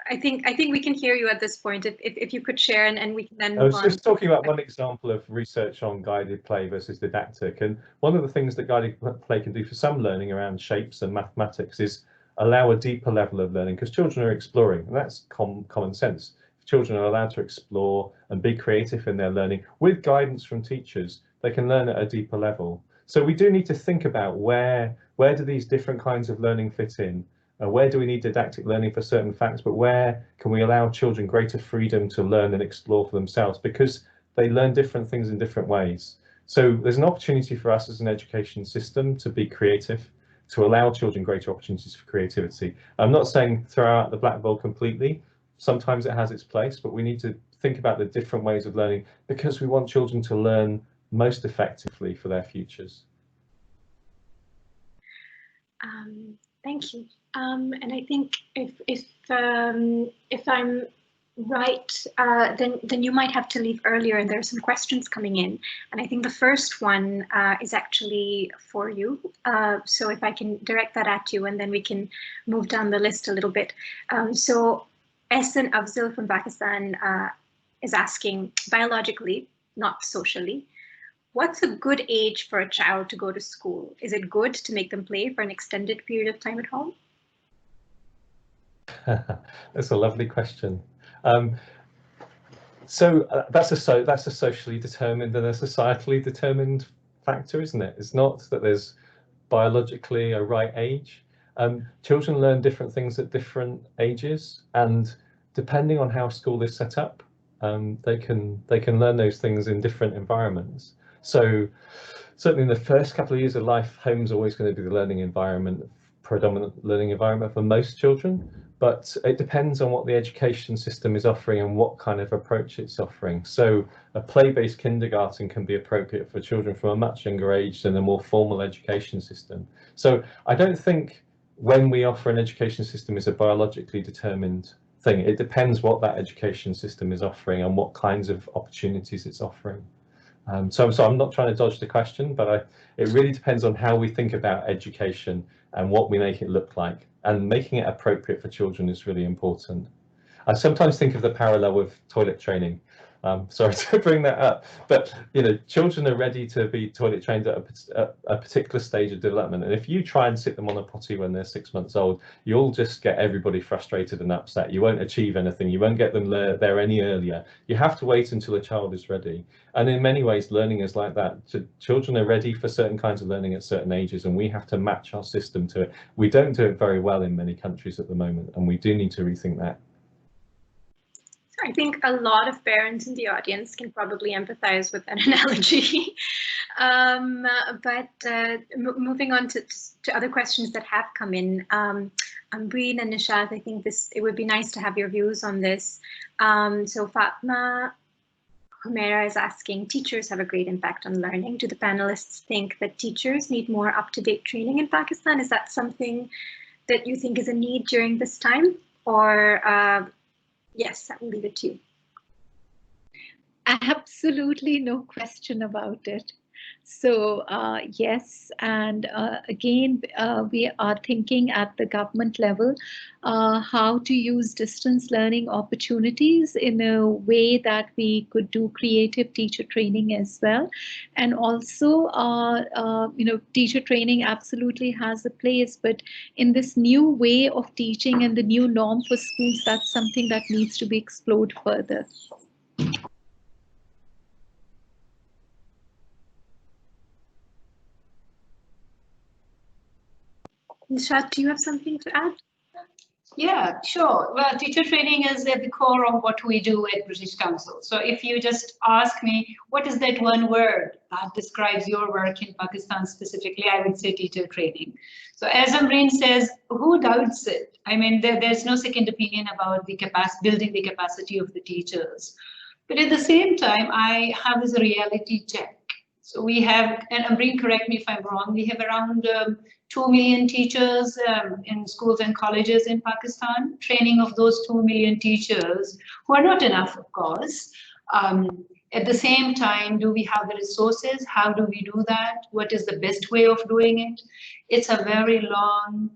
B: I think we can hear you at this point. If you could share, and we can then move on.
C: I was just talking about one example of research on guided play versus didactic, and one of the things that guided play can do for some learning around shapes and mathematics is allow a deeper level of learning, because children are exploring, and that's common sense. If children are allowed to explore and be creative in their learning with guidance from teachers, they can learn at a deeper level. So we do need to think about where do these different kinds of learning fit in. Where do we need didactic learning for certain facts, but where can we allow children greater freedom to learn and explore for themselves, because they learn different things in different ways. So there's an opportunity for us as an education system to be creative, to allow children greater opportunities for creativity. I'm not saying throw out the blackboard completely. Sometimes it has its place, but we need to think about the different ways of learning, because we want children to learn most effectively for their futures.
B: Thank you. And I think if I'm right, then you might have to leave earlier, and there are some questions coming in. And I think the first one is actually for you. So if I can direct that at you, and then we can move down the list a little bit. So Ehsan Afzal from Pakistan is asking, biologically, not socially, what's a good age for a child to go to school? Is it good to make them play for an extended period of time at home?
C: That's a lovely question. So that's a socially determined and a societally determined factor, isn't it? It's not that there's biologically a right age. Children learn different things at different ages, and depending on how school is set up, they can learn those things in different environments. So certainly in the first couple of years of life, home's always going to be the learning environment, predominant learning environment for most children. But it depends on what the education system is offering and what kind of approach it's offering. So a play-based kindergarten can be appropriate for children from a much younger age than a more formal education system. So I don't think when we offer an education system is a biologically determined thing. It depends what that education system is offering and what kinds of opportunities it's offering. So I'm not trying to dodge the question, but it really depends on how we think about education and what we make it look like, and making it appropriate for children is really important. I sometimes think of the parallel with toilet training. Sorry to bring that up, but children are ready to be toilet trained at a particular stage of development, and if you try and sit them on a potty when they're 6 months old, you'll just get everybody frustrated and upset. You won't achieve anything. You won't get them there any earlier. You have to wait until a child is ready, and in many ways learning is like that. Children are ready for certain kinds of learning at certain ages, and we have to match our system to it. We don't do it very well in many countries at the moment, and we do need to rethink that.
B: I think a lot of parents in the audience can probably empathize with that analogy. But moving on to other questions that have come in, Umbreen and Nishat, I think it would be nice to have your views on this. So Fatma Humaira is asking, teachers have a great impact on learning. Do the panelists think that teachers need more up-to-date training in Pakistan? Is that something that you think is a need during this time? Or yes, I will leave it to you.
E: Absolutely no question about it. So yes, and again, we are thinking at the government level how to use distance learning opportunities in a way that we could do creative teacher training as well. And also, teacher training absolutely has a place, but in this new way of teaching and the new norm for schools, that's something that needs to be explored further.
B: Nishat, do you have something to add?
D: Yeah, sure. Well, teacher training is at the core of what we do at British Council. So if you just ask me, what is that one word that describes your work in Pakistan specifically, I would say teacher training. So as Umbreen says, who doubts it? I mean, there's no second opinion about the building the capacity of the teachers. But at the same time, I have this reality check. So we have, and Umbreen, correct me if I'm wrong, we have around 2 million teachers in schools and colleges in Pakistan. Training of those 2 million teachers, who are not enough, of course. At the same time, do we have the resources? How do we do that? What is the best way of doing it? It's a very long,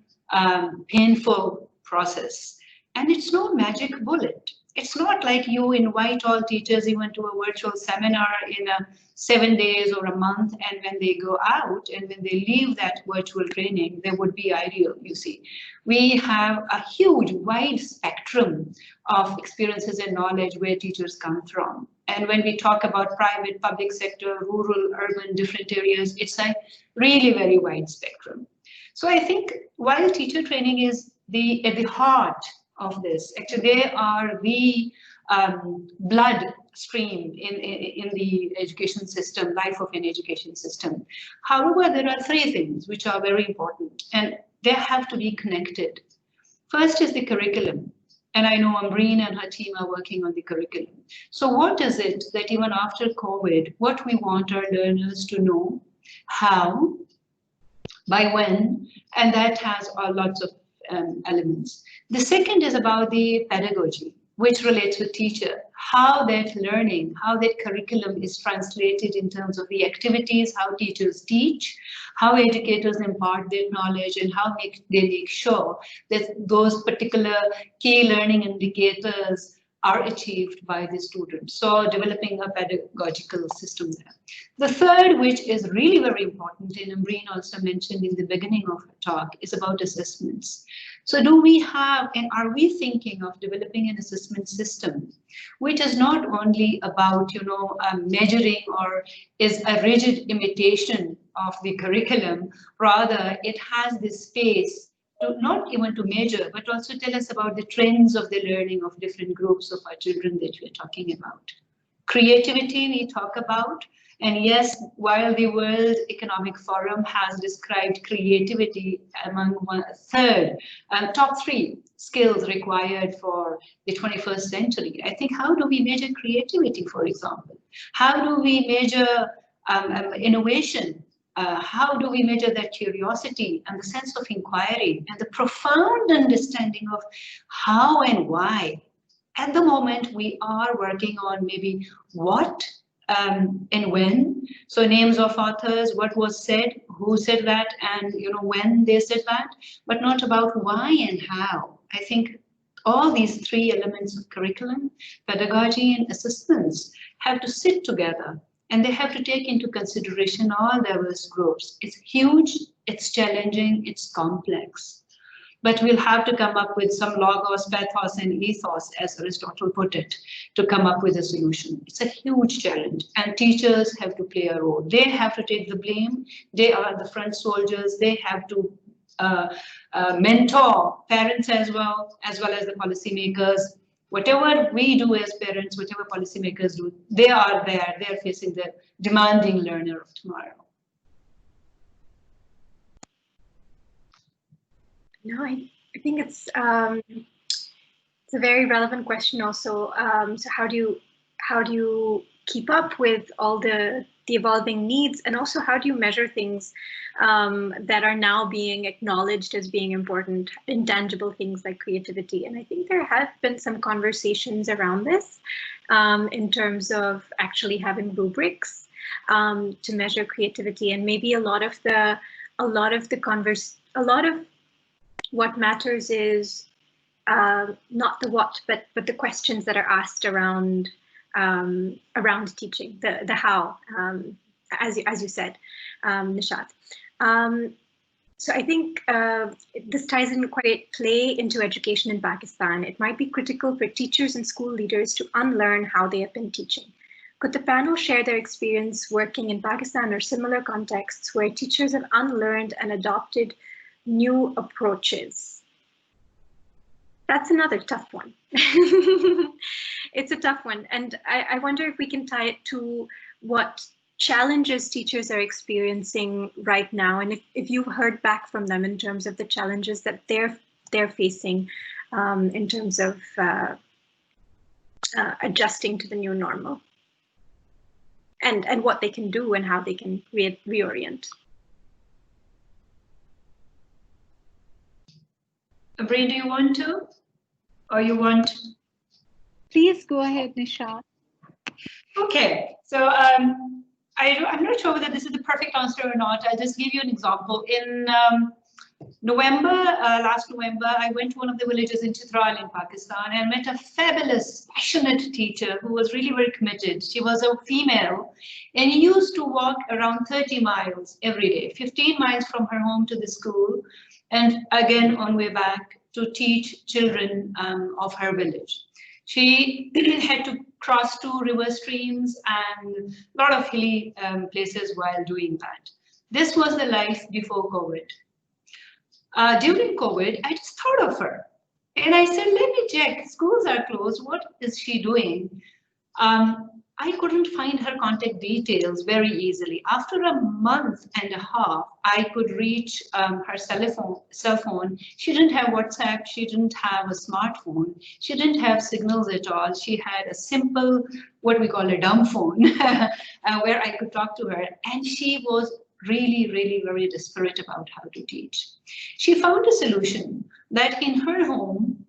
D: painful process. And it's no magic bullet. It's not like you invite all teachers even to a virtual seminar in 7 days or a month, and when they go out and when they leave that virtual training, they would be ideal, you see. We have a huge, wide spectrum of experiences and knowledge where teachers come from. And when we talk about private, public sector, rural, urban, different areas, it's a really very wide spectrum. So I think while teacher training is at the heart of this, actually they are the blood stream in the education system, life of an education system. However, there are three things which are very important, and they have to be connected. First is the curriculum. And I know Umbreen and her team are working on the curriculum. So what is it that even after COVID, what we want our learners to know, how, by when, and that has lots of elements. The second is about the pedagogy, which relates with teacher, how that learning, how that curriculum is translated in terms of the activities, how teachers teach, how educators impart their knowledge, and how they make sure that those particular key learning indicators are achieved by the students. So developing a pedagogical system there. The third, which is really very important, and Umbreen also mentioned in the beginning of her talk, is about assessments. So do we have, and are we thinking of developing an assessment system, which is not only about, measuring or is a rigid imitation of the curriculum, rather it has this space to not even to measure, but also tell us about the trends of the learning of different groups of our children that we're talking about. Creativity we talk about, and yes, while the World Economic Forum has described creativity among top 3 skills required for the 21st century, I think how do we measure creativity, for example? How do we measure innovation? How do we measure that curiosity and the sense of inquiry and the profound understanding of how and why? At the moment, we are working on maybe what and when. So names of authors, what was said, who said that, and when they said that, but not about why and how. I think all these 3 elements of curriculum, pedagogy, and assessments have to sit together. And they have to take into consideration all diverse groups. It's huge, it's challenging, it's complex. But we'll have to come up with some logos, pathos, and ethos, as Aristotle put it, to come up with a solution. It's a huge challenge, and teachers have to play a role. They have to take the blame. They are the front soldiers. They have to mentor parents as well as the policymakers. Whatever we do as parents, whatever policymakers do, they are there. They're facing the demanding learner of tomorrow.
B: No, I think it's a very relevant question also. So how do you keep up with all the evolving needs, and also how do you measure things that are now being acknowledged as being important, intangible things like creativity? And I think there have been some conversations around this in terms of actually having rubrics to measure creativity, and maybe a lot of what matters is not the what, but the questions that are asked around teaching, the how, as you said, Nishat. So I think this ties in quite play into education in Pakistan. It might be critical for teachers and school leaders to unlearn how they have been teaching. Could the panel share their experience working in Pakistan or similar contexts where teachers have unlearned and adopted new approaches? That's another tough one. It's a tough one. And I wonder if we can tie it to what challenges teachers are experiencing right now, and if you've heard back from them in terms of the challenges that they're facing in terms of adjusting to the new normal, and what they can do and how they can reorient.
D: Umbreen, do you want to? Or you want?
E: Please go ahead, Nishat.
D: Okay, so I'm not sure whether this is the perfect answer or not. I'll just give you an example. In November, last November, I went to one of the villages in Chitral in Pakistan and met a fabulous, passionate teacher who was really very committed. She was a female and used to walk around 30 miles every day, 15 miles from her home to the school, and again on way back to teach children of her village. She had to cross 2 river streams and a lot of hilly places while doing that. This was the life before COVID. During COVID, I just thought of her and I said, let me check, schools are closed, what is she doing? I couldn't find her contact details very easily. After a month and a half, I could reach her cell phone. She didn't have WhatsApp. She didn't have a smartphone. She didn't have signals at all. She had a simple, what we call a dumb phone, where I could talk to her. And she was really, really very desperate about how to teach. She found a solution that in her home,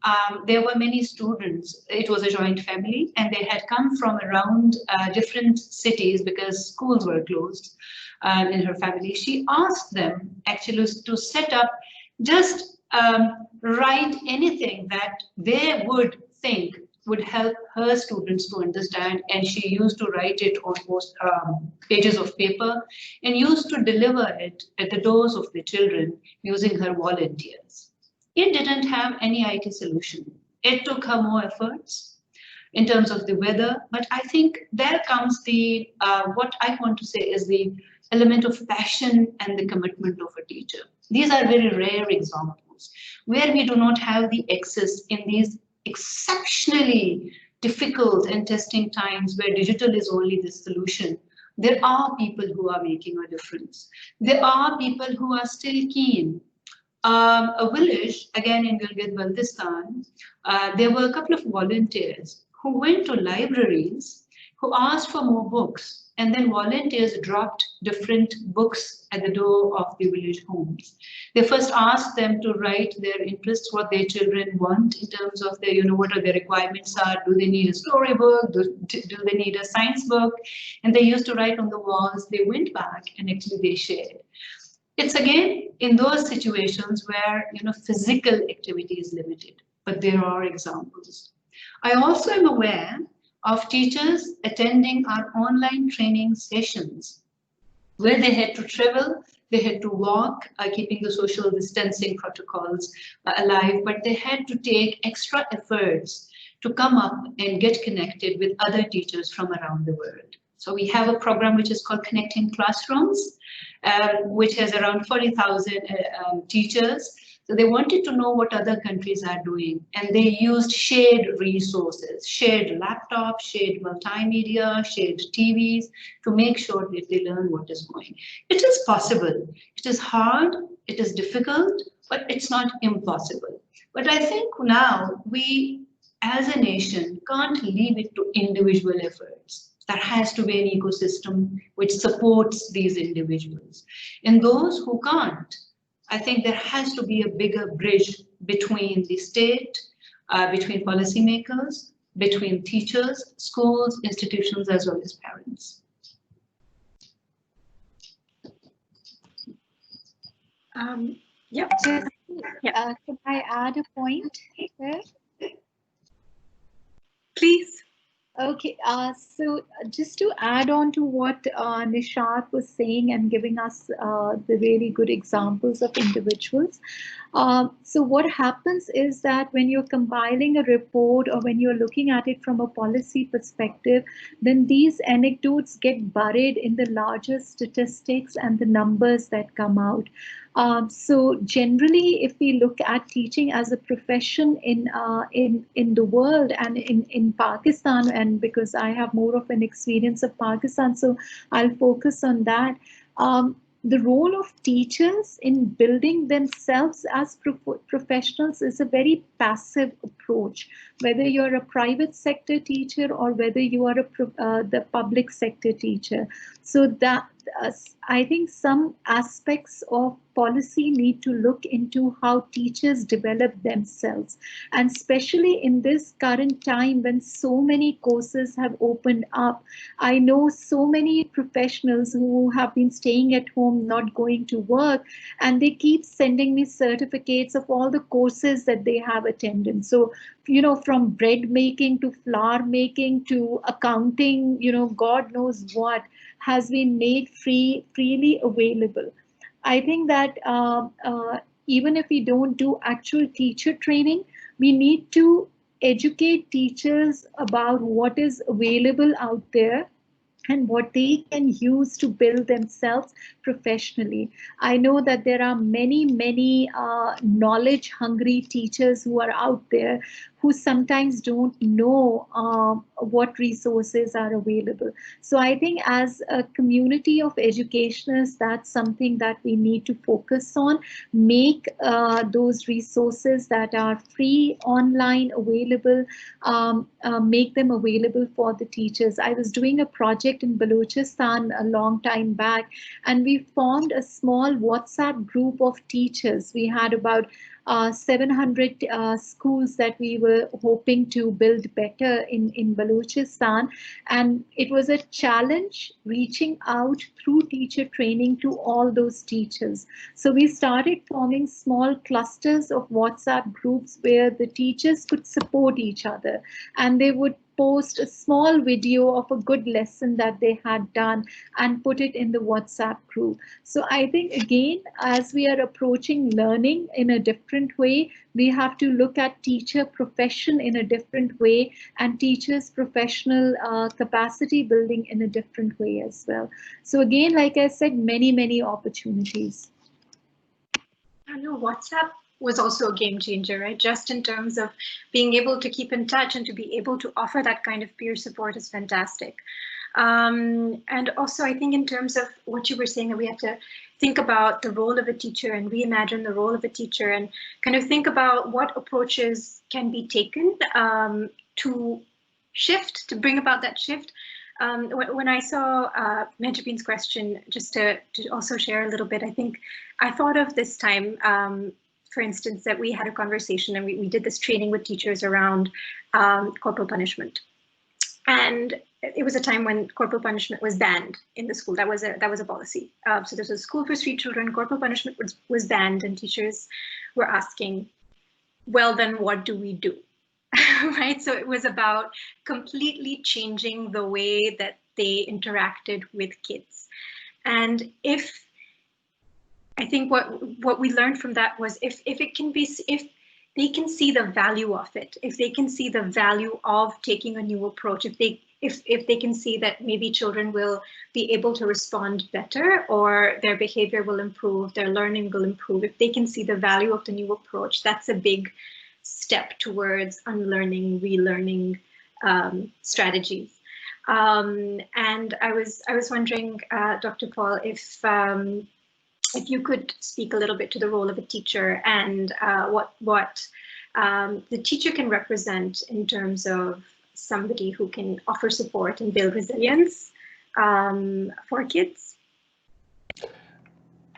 D: there were many students. It was a joint family and they had come from around different cities because schools were closed in her family. She asked them actually to set up, just write anything that they would think would help her students to understand, and she used to write it on pages of paper and used to deliver it at the doors of the children using her volunteers. It didn't have any IT solution. It took her more efforts in terms of the weather, but I think there comes the, what I want to say is the element of passion and the commitment of a teacher. These are very rare examples where we do not have the access in these exceptionally difficult and testing times where digital is only the solution. There are people who are making a difference. There are people who are still keen. A village, again in Gilgit-Baltistan, there were a couple of volunteers who went to libraries, who asked for more books, and then volunteers dropped different books at the door of the village homes. They first asked them to write their interests, what their children want in terms of their, what are their requirements are. Do they need a storybook? Do they need a science book? And they used to write on the walls. They went back and actually they shared. It's again in those situations where physical activity is limited, but there are examples. I also am aware of teachers attending our online training sessions where they had to travel, they had to walk, keeping the social distancing protocols alive, but they had to take extra efforts to come up and get connected with other teachers from around the world. So we have a program which is called Connecting Classrooms, which has around 40,000 teachers. So they wanted to know what other countries are doing, and they used shared resources, shared laptops, shared multimedia, shared TVs to make sure that they learn what is going. It is possible. It is hard, it is difficult, but it's not impossible. But I think now we, as a nation, can't leave it to individual efforts. There has to be an ecosystem which supports these individuals. And those who can't, I think there has to be a bigger bridge between the state, between policymakers, between teachers, schools, institutions, as well as parents.
B: Yep.
E: Can I add a point there?
B: Please.
E: Okay, so just to add on to what Nishat was saying and giving us the really good examples of individuals. So what happens is that when you're compiling a report or when you're looking at it from a policy perspective, then these anecdotes get buried in the larger statistics and the numbers that come out. So generally, if we look at teaching as a profession in the world and in Pakistan, and because I have more of an experience of Pakistan, so I'll focus on that. The role of teachers in building themselves as professionals is a very passive approach, whether you're a private sector teacher or whether you are the public sector teacher. So that I think some aspects of policy need to look into how teachers develop themselves, and especially in this current time when so many courses have opened up. I know so many professionals who have been staying at home, not going to work, and they keep sending me certificates of all the courses that they have attended. So, you know, from bread making to flour making to accounting, you know, God knows what has been made freely available. I think that even if we don't do actual teacher training, we need to educate teachers about what is available out there and what they can use to build themselves professionally. I know that there are many knowledge hungry teachers who are out there who sometimes don't know what resources are available. So I think as a community of educationists, that's something that we need to focus on, make those resources that are free, online, available, make them available for the teachers. I was doing a project in Balochistan a long time back, and we formed a small WhatsApp group of teachers. We had about 700 schools that we were hoping to build better in Balochistan. And it was a challenge reaching out through teacher training to all those teachers. So we started forming small clusters of WhatsApp groups where the teachers could support each other, and they would post a small video of a good lesson that they had done and put it in the WhatsApp group. So I think, again, as we are approaching learning in a different way, we have to look at teacher profession in a different way and teachers' professional capacity building in a different way as well. So again, like I said, many opportunities.
B: I know WhatsApp was also a game changer, right? Just in terms of being able to keep in touch and to be able to offer that kind of peer support is fantastic. And also, I think in terms of what you were saying, that we have to think about the role of a teacher and reimagine the role of a teacher and kind of think about what approaches can be taken to bring about that shift. When I saw Menjabeen's question, just to also share a little bit, I think I thought of this time, for instance, that we had a conversation and we did this training with teachers around corporal punishment. And it was a time when corporal punishment was banned in the school. That was a policy. So there's a school for street children, corporal punishment was banned, and teachers were asking, well, then what do we do? Right? So it was about completely changing the way that they interacted with kids. And I think what we learned from that was if they can see the value of it, if they can see the value of taking a new approach, if they can see that maybe children will be able to respond better or their behavior will improve, their learning will improve, if they can see the value of the new approach, that's a big step towards unlearning, relearning strategies. And I was wondering, Dr. Paul, if you could speak a little bit to the role of a teacher and what the teacher can represent in terms of somebody who can offer support and build resilience for kids.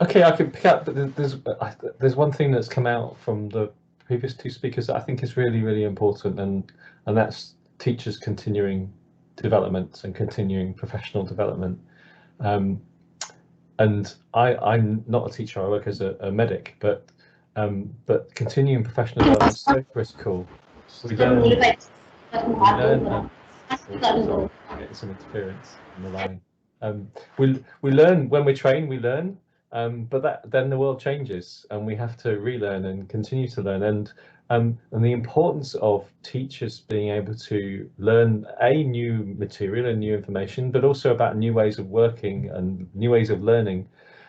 C: Okay, I can pick up, but there's one thing that's come out from the previous two speakers that I think is really important, and that's teachers' continuing development and continuing professional development. And I'm not a teacher, I work as a medic, but continuing professional development is so critical. We learn getting some interference in the line. We learn when we're trained, we learn, but then the world changes and we have to relearn and continue to learn. And the importance of teachers being able to learn new material and new information, but also about new ways of working and new ways of learning,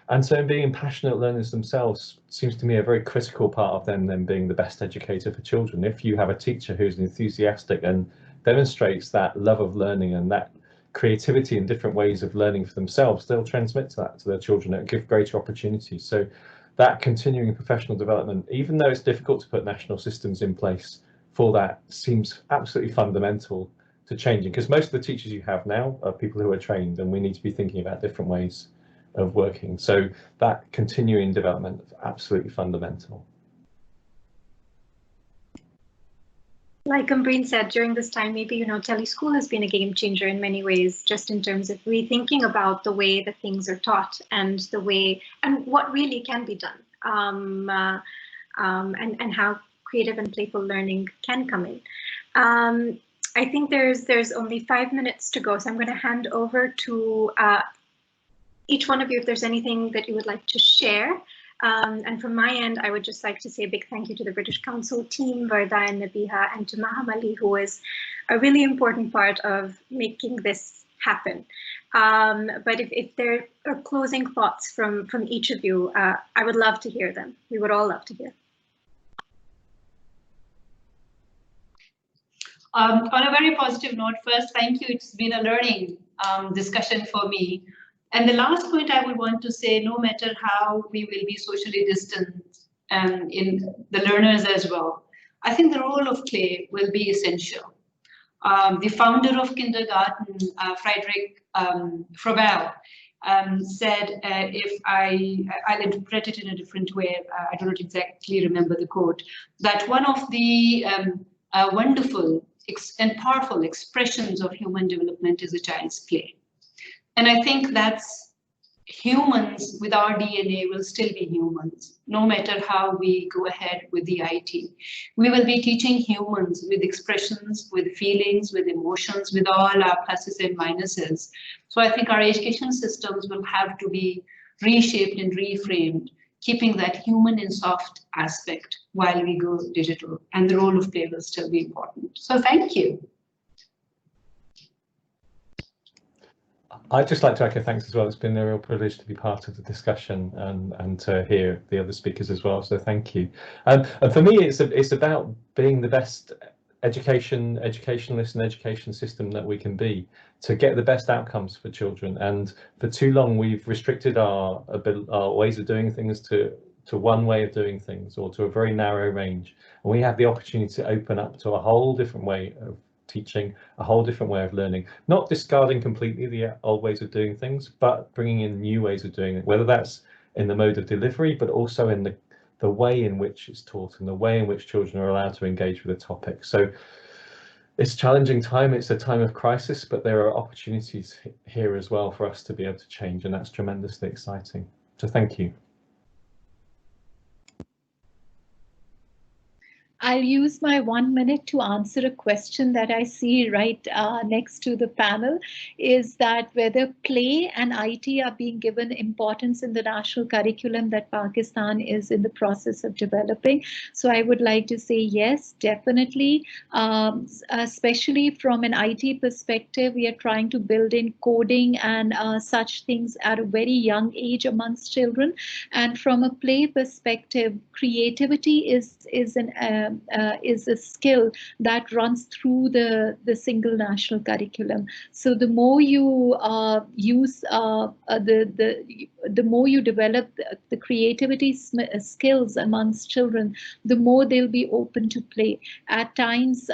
C: And so being passionate learners themselves seems to me a very critical part of them being the best educator for children. If you have a teacher who's enthusiastic and demonstrates that love of learning and that creativity in different ways of learning for themselves, they'll transmit that to their children and give greater opportunities. So that continuing professional development, even though it's difficult to put national systems in place for that, seems absolutely fundamental to changing, because most of the teachers you have now are people who are trained, and we need to be thinking about different ways of working. So that continuing development is absolutely fundamental.
B: Like Umbreen said, during this time, maybe, teleschool has been a game changer in many ways, just in terms of rethinking about the way that things are taught and the way and what really can be done, and how creative and playful learning can come in. I think there's only 5 minutes to go, so I'm going to hand over to each one of you if there's anything that you would like to share. And from my end, I would just like to say a big thank you to the British Council team, Varda and Madeeha, and to Mahamali, who is a really important part of making this happen. But if there are closing thoughts from each of you, I would love to hear them. We would all love to hear.
D: On a very positive note, first, thank you. It's been a learning discussion for me. And the last point I would want to say, no matter how we will be socially distant in the learners as well, I think the role of play will be essential. The founder of kindergarten, Friedrich Froebel, said, I'll interpret it in a different way, I do not exactly remember the quote, that one of the wonderful and powerful expressions of human development is a child's play. And I think that's humans with our DNA will still be humans, no matter how we go ahead with the IT. We will be teaching humans with expressions, with feelings, with emotions, with all our pluses and minuses. So I think our education systems will have to be reshaped and reframed, keeping that human and soft aspect while we go digital, and the role of play will still be important. So thank you.
C: I'd just like to echo thanks as well. It's been a real privilege to be part of the discussion and to hear the other speakers as well. So thank you. And for me, it's about being the best educationalist and education system that we can be to get the best outcomes for children. And for too long, we've restricted our ways of doing things to one way of doing things, or to a very narrow range. And we have the opportunity to open up to a whole different way of teaching, a whole different way of learning, not discarding completely the old ways of doing things, but bringing in new ways of doing it, whether that's in the mode of delivery, but also in the way in which it's taught and the way in which children are allowed to engage with a topic. So it's a challenging time, it's a time of crisis, but there are opportunities here as well for us to be able to change, and that's tremendously exciting. So thank you.
E: I'll use my 1 minute to answer a question that I see right next to the panel, is that whether play and IT are being given importance in the national curriculum that Pakistan is in the process of developing. So I would like to say yes, definitely, especially from an IT perspective, we are trying to build in coding and such things at a very young age amongst children. And from a play perspective, creativity is a skill that runs through the single national curriculum. So the more you use the more you develop the creativity skills amongst children, the more they'll be open to play. At times,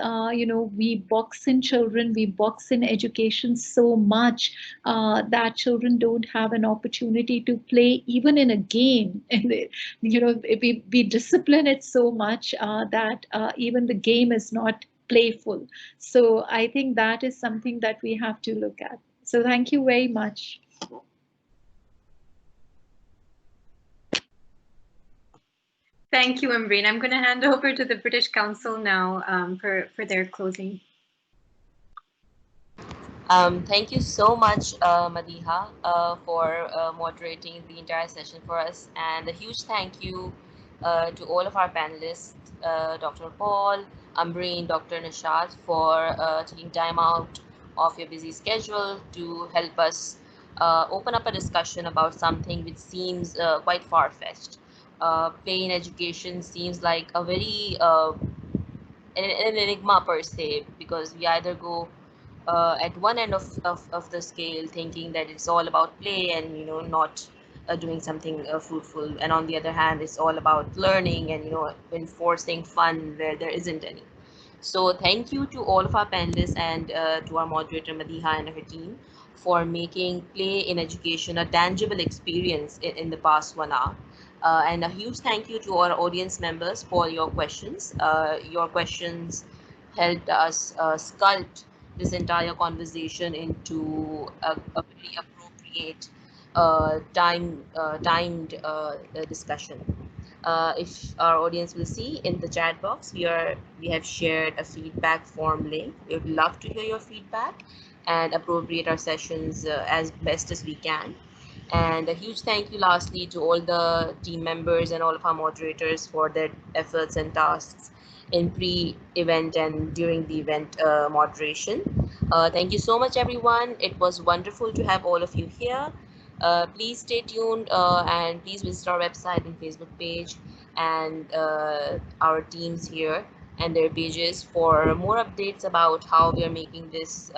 E: we box in children, we box in education so much that children don't have an opportunity to play even in a game. And we discipline it so much that even the game is not playful. So I think that is something that we have to look at. So thank you very much.
B: Thank you, Umbreen. I'm going to hand over to the British Council now for their closing.
F: Thank you so much, Madeeha, for moderating the entire session for us. And a huge thank you to all of our panelists, Dr. Paul, Umbreen, Dr. Nishat, for taking time out of your busy schedule to help us open up a discussion about something which seems quite far-fetched. Play in education seems like a very an enigma per se, because we either go at one end of the scale thinking that it's all about play and not doing something fruitful, and on the other hand it's all about learning and enforcing fun where there isn't any. So thank you to all of our panelists and to our moderator Madeeha and her team for making play in education a tangible experience in the past 1 hour. And a huge thank you to our audience members for your questions. Your questions helped us sculpt this entire conversation into a very appropriate timed discussion. If our audience will see in the chat box, we have shared a feedback form link. We would love to hear your feedback and appropriate our sessions as best as we can. And a huge thank you lastly to all the team members and all of our moderators for their efforts and tasks in pre-event and during the event moderation. Thank you so much, everyone. It was wonderful to have all of you here. Please stay tuned and please visit our website and Facebook page and our teams here and their pages for more updates about how we are making this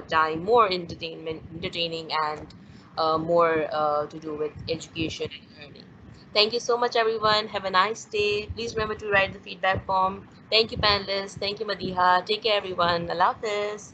F: time more entertaining and more to do with education and learning. Thank you so much, everyone. Have a nice day. Please remember to write the feedback form. Thank you, panelists. Thank you, Madeeha. Take care, everyone. Allah Hafiz.